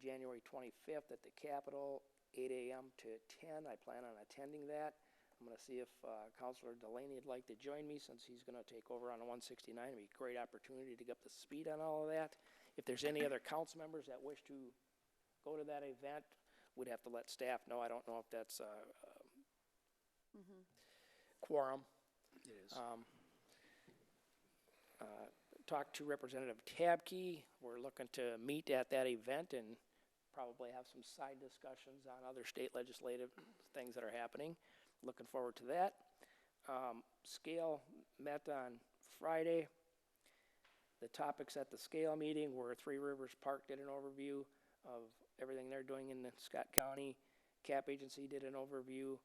January 25th at the Capitol, 8 a.m. to 10. I plan on attending that. I'm going to see if Councilor Delaney would like to join me, since he's going to take over on 169. It'd be a great opportunity to get up to speed on all of that. If there's any other council members that wish to go to that event, we'd have to let staff know. I don't know if that's quorum. It is. Talked to Representative Tabke. We're looking to meet at that event and probably have some side discussions on other state legislative things that are happening. Looking forward to that. Scale met on Friday. The topics at the Scale meeting were Three Rivers Park did an overview of everything they're doing in Scott County. CAP Agency did an overview.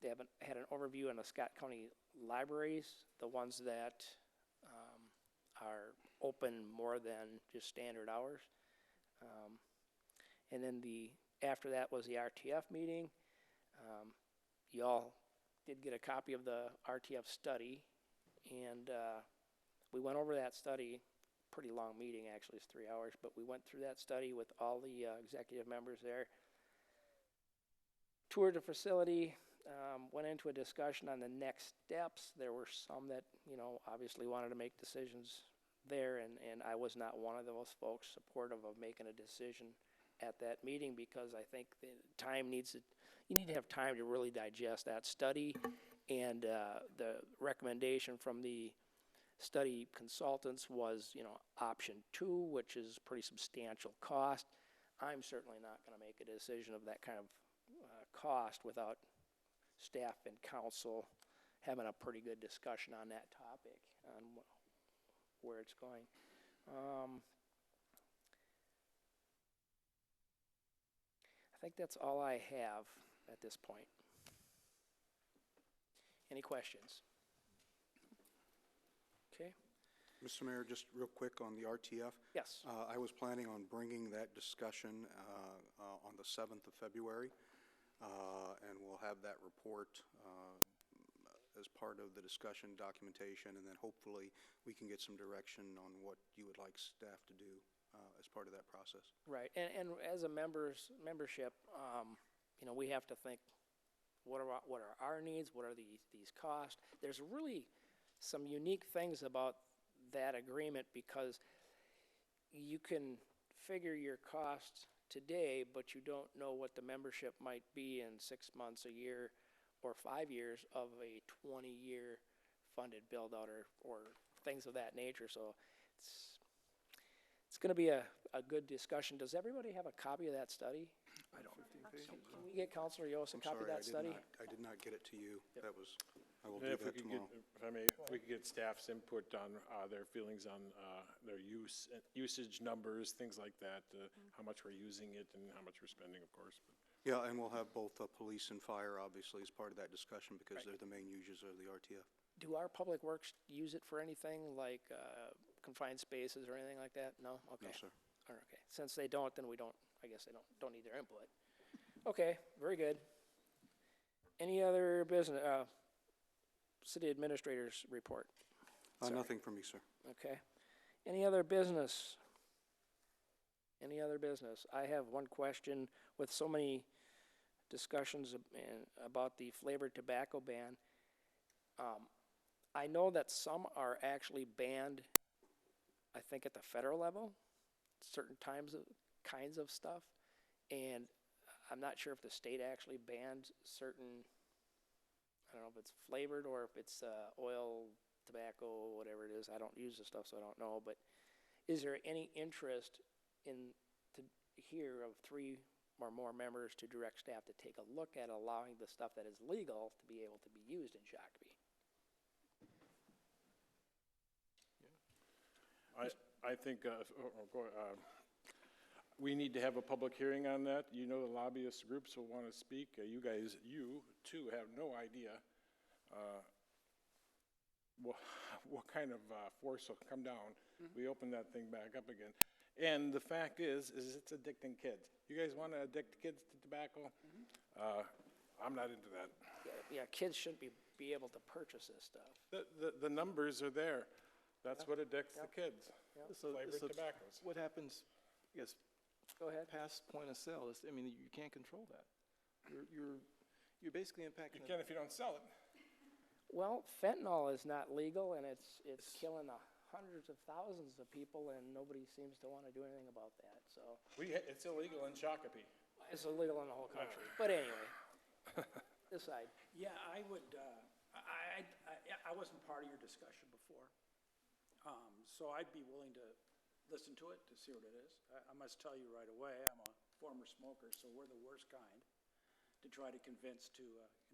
They had an overview on the Scott County libraries, the ones that are open more than just standard hours. And then after that was the RTF meeting. You all did get a copy of the RTF study, and we went over that study. Pretty long meeting, actually, it's 3 hours, but we went through that study with all the executive members there. Toured the facility, went into a discussion on the next steps. There were some that, obviously wanted to make decisions there, and I was not one of those folks supportive of making a decision at that meeting, because I think the time you need to have time to really digest that study, and the recommendation from the study consultants was, option 2, which is pretty substantial cost. I'm certainly not going to make a decision of that kind of cost without staff and council having a pretty good discussion on that topic, on where it's going. I think that's all I have at this point. Any questions? Okay. Mr. Mayor, just real quick on the RTF. Yes. I was planning on bringing that discussion on the 7th of February. and we'll have that report as part of the discussion documentation, and then hopefully we can get some direction on what you would like staff to do as part of that process. Right, and as a membership, you know, we have to think, what are our needs, what are these costs? There's really some unique things about that agreement, because you can figure your costs today, but you don't know what the membership might be in 6 months, a year, or 5 years of a 20-year funded build-out or things of that nature. So it's going to be a good discussion. Does everybody have a copy of that study? I don't. Can we get Counselor Yost a copy of that study? I did not get it to you. Yep. That was, I will Yeah, do that tomorrow. If I may, if we could get staff's input on their feelings on their usage numbers, things like that, how much we're using it and how much we're spending, of course. But Yeah, and we'll have both police and fire, obviously, as part of that discussion, because they're the main users of the RTF. Do our public works use it for anything like confined spaces or anything like that? No? Okay. No, sir. All right, okay. Since they don't, then we don't, I guess they don't need their input. Okay, very good. Any other business, city administrator's report? Sorry. Nothing for me, sir. Okay. Any other business? Any other business? I have one question. With so many discussions about the flavored tobacco ban, I know that some are actually banned, I think at the federal level, certain kinds of stuff, and I'm not sure if the state actually banned certain, I don't know if it's flavored or if it's oil, tobacco, whatever it is. I don't use the stuff, so I don't know. But is there any interest to hear of 3 or more members to direct staff to take a look at allowing the stuff that is legal to be able to be used in Shakopee? I think we need to have a public hearing on that. You know, the lobbyist groups will want to speak. You too, have no idea what kind of force will come down. We open that thing back up again. And the fact is it's addicting kids. You guys want to addict kids to tobacco? I'm not into that. Yeah, kids shouldn't be able to purchase this stuff. The numbers are there. That's what addicts the kids. Flavored tobaccos. What happens, I guess, Go ahead. past point of sale? I mean, you can't control that. You're basically impacting. You can if you don't sell it. Well, fentanyl is not legal, and it's killing hundreds of thousands of people, and nobody seems to want to do anything about that. So It's illegal in Shakopee. it's illegal in the whole country. But anyway, this side. Yeah, I would, I wasn't part of your discussion before, so I'd be willing to listen to it, to see what it is. I must tell you right away, I'm a former smoker, so we're the worst kind to try to convince to,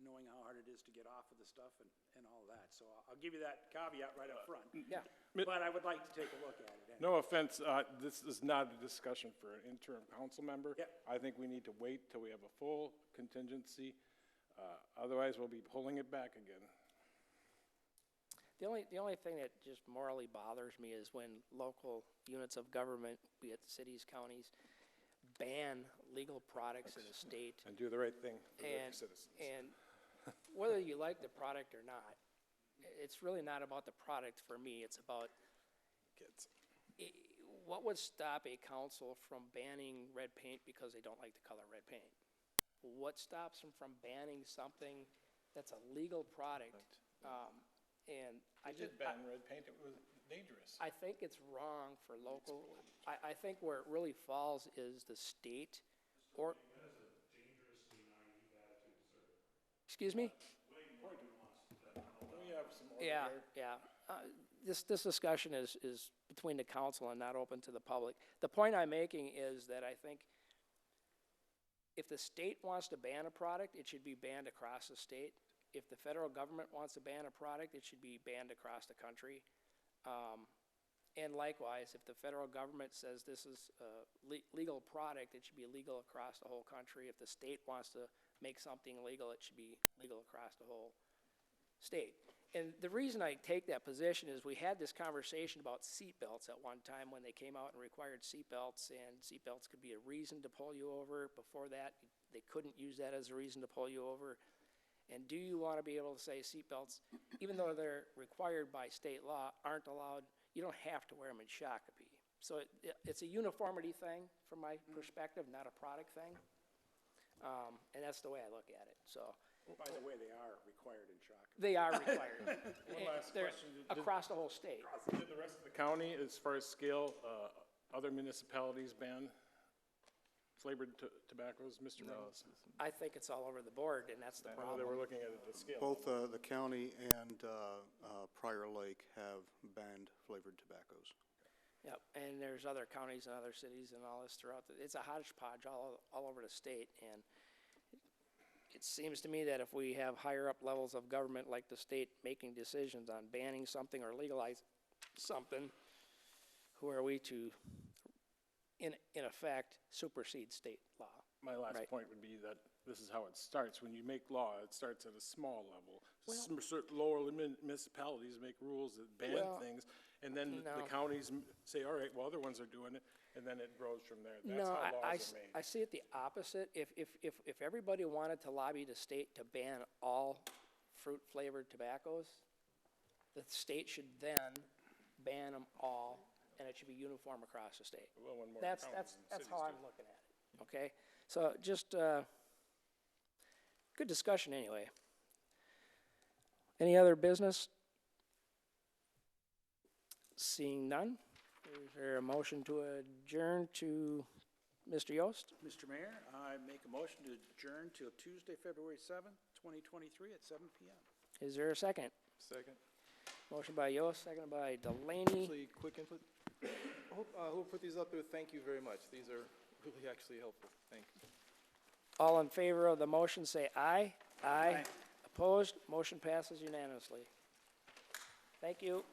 knowing how hard it is to get off of the stuff and all that. So I'll give you that caveat right up front. Yeah. But I would like to take a look at it. Anyway. No offense, this is not a discussion for an interim council member. Yep. I think we need to wait till we have a full contingency. Otherwise, we'll be pulling it back again. The only thing that just morally bothers me is when local units of government, be it cities, counties, ban legal products in the state. And do the right thing for And, the citizens. and whether you like the product or not, it's really not about the product for me. It's about Kids. what would stop a council from banning red paint because they don't like the color red paint? What stops them from banning something that's a legal product? And I They just, did ban red paint. It was dangerous. I think it's wrong for local, I think where it really falls is the state or. Excuse me? We have some more Yeah, there. yeah. This discussion is between the council and not open to the public. The point I'm making is that I think if the state wants to ban a product, it should be banned across the state. If the federal government wants to ban a product, it should be banned across the country. And likewise, if the federal government says this is a legal product, it should be legal across the whole country. If the state wants to make something legal, it should be legal across the whole state. And the reason I take that position is we had this conversation about seatbelts at one time when they came out and required seatbelts, and seatbelts could be a reason to pull you over. Before that, they couldn't use that as a reason to pull you over. And do you want to be able to say seatbelts, even though they're required by state law, aren't allowed, you don't have to wear them in Shakopee. So it's a uniformity thing from my perspective, not a product thing. And that's the way I look at it, so. By the way, they are required in Shakopee. They are required. One last They're question. across the whole state. Did the rest of the county, as far as scale, other municipalities ban flavored tobaccos, Mr. Reynolds? I think it's all over the board, and that's the I know they were problem. looking at the scale. Both the county and Prior Lake have banned flavored tobaccos. Yep, and there's other counties and other cities and all this throughout, it's a hodgepodge all over the state, and it seems to me that if we have higher up levels of government like the state making decisions on banning something or legalize something, who are we to, in effect, supersede state law? My last Right. point would be that this is how it starts. When you make law, it starts at a small level. Certain lower municipalities make rules that ban Well, things, and then the no. counties say, all right, well, other ones are doing it, and then it grows from there. That's No, how I laws are made. see it the opposite. If everybody wanted to lobby the state to ban all fruit-flavored tobaccos, the state should then ban them all, and it should be uniform across the state. Well, when more That's counties and cities how I'm do. looking at it, okay? So just, good discussion anyway. Any other business? Seeing none, is there a motion to adjourn to Mr. Yost? Mr. Mayor, I make a motion to adjourn till Tuesday, February 7th, 2023 at 7 PM. Is there a second? Second. Motion by Yost, seconded by Delaney. Actually, quick input. Who put these up there, thank you very much. These are really actually helpful. Thank you. All in favor of the motion, say aye. Aye. Opposed? Motion passes unanimously. Thank you.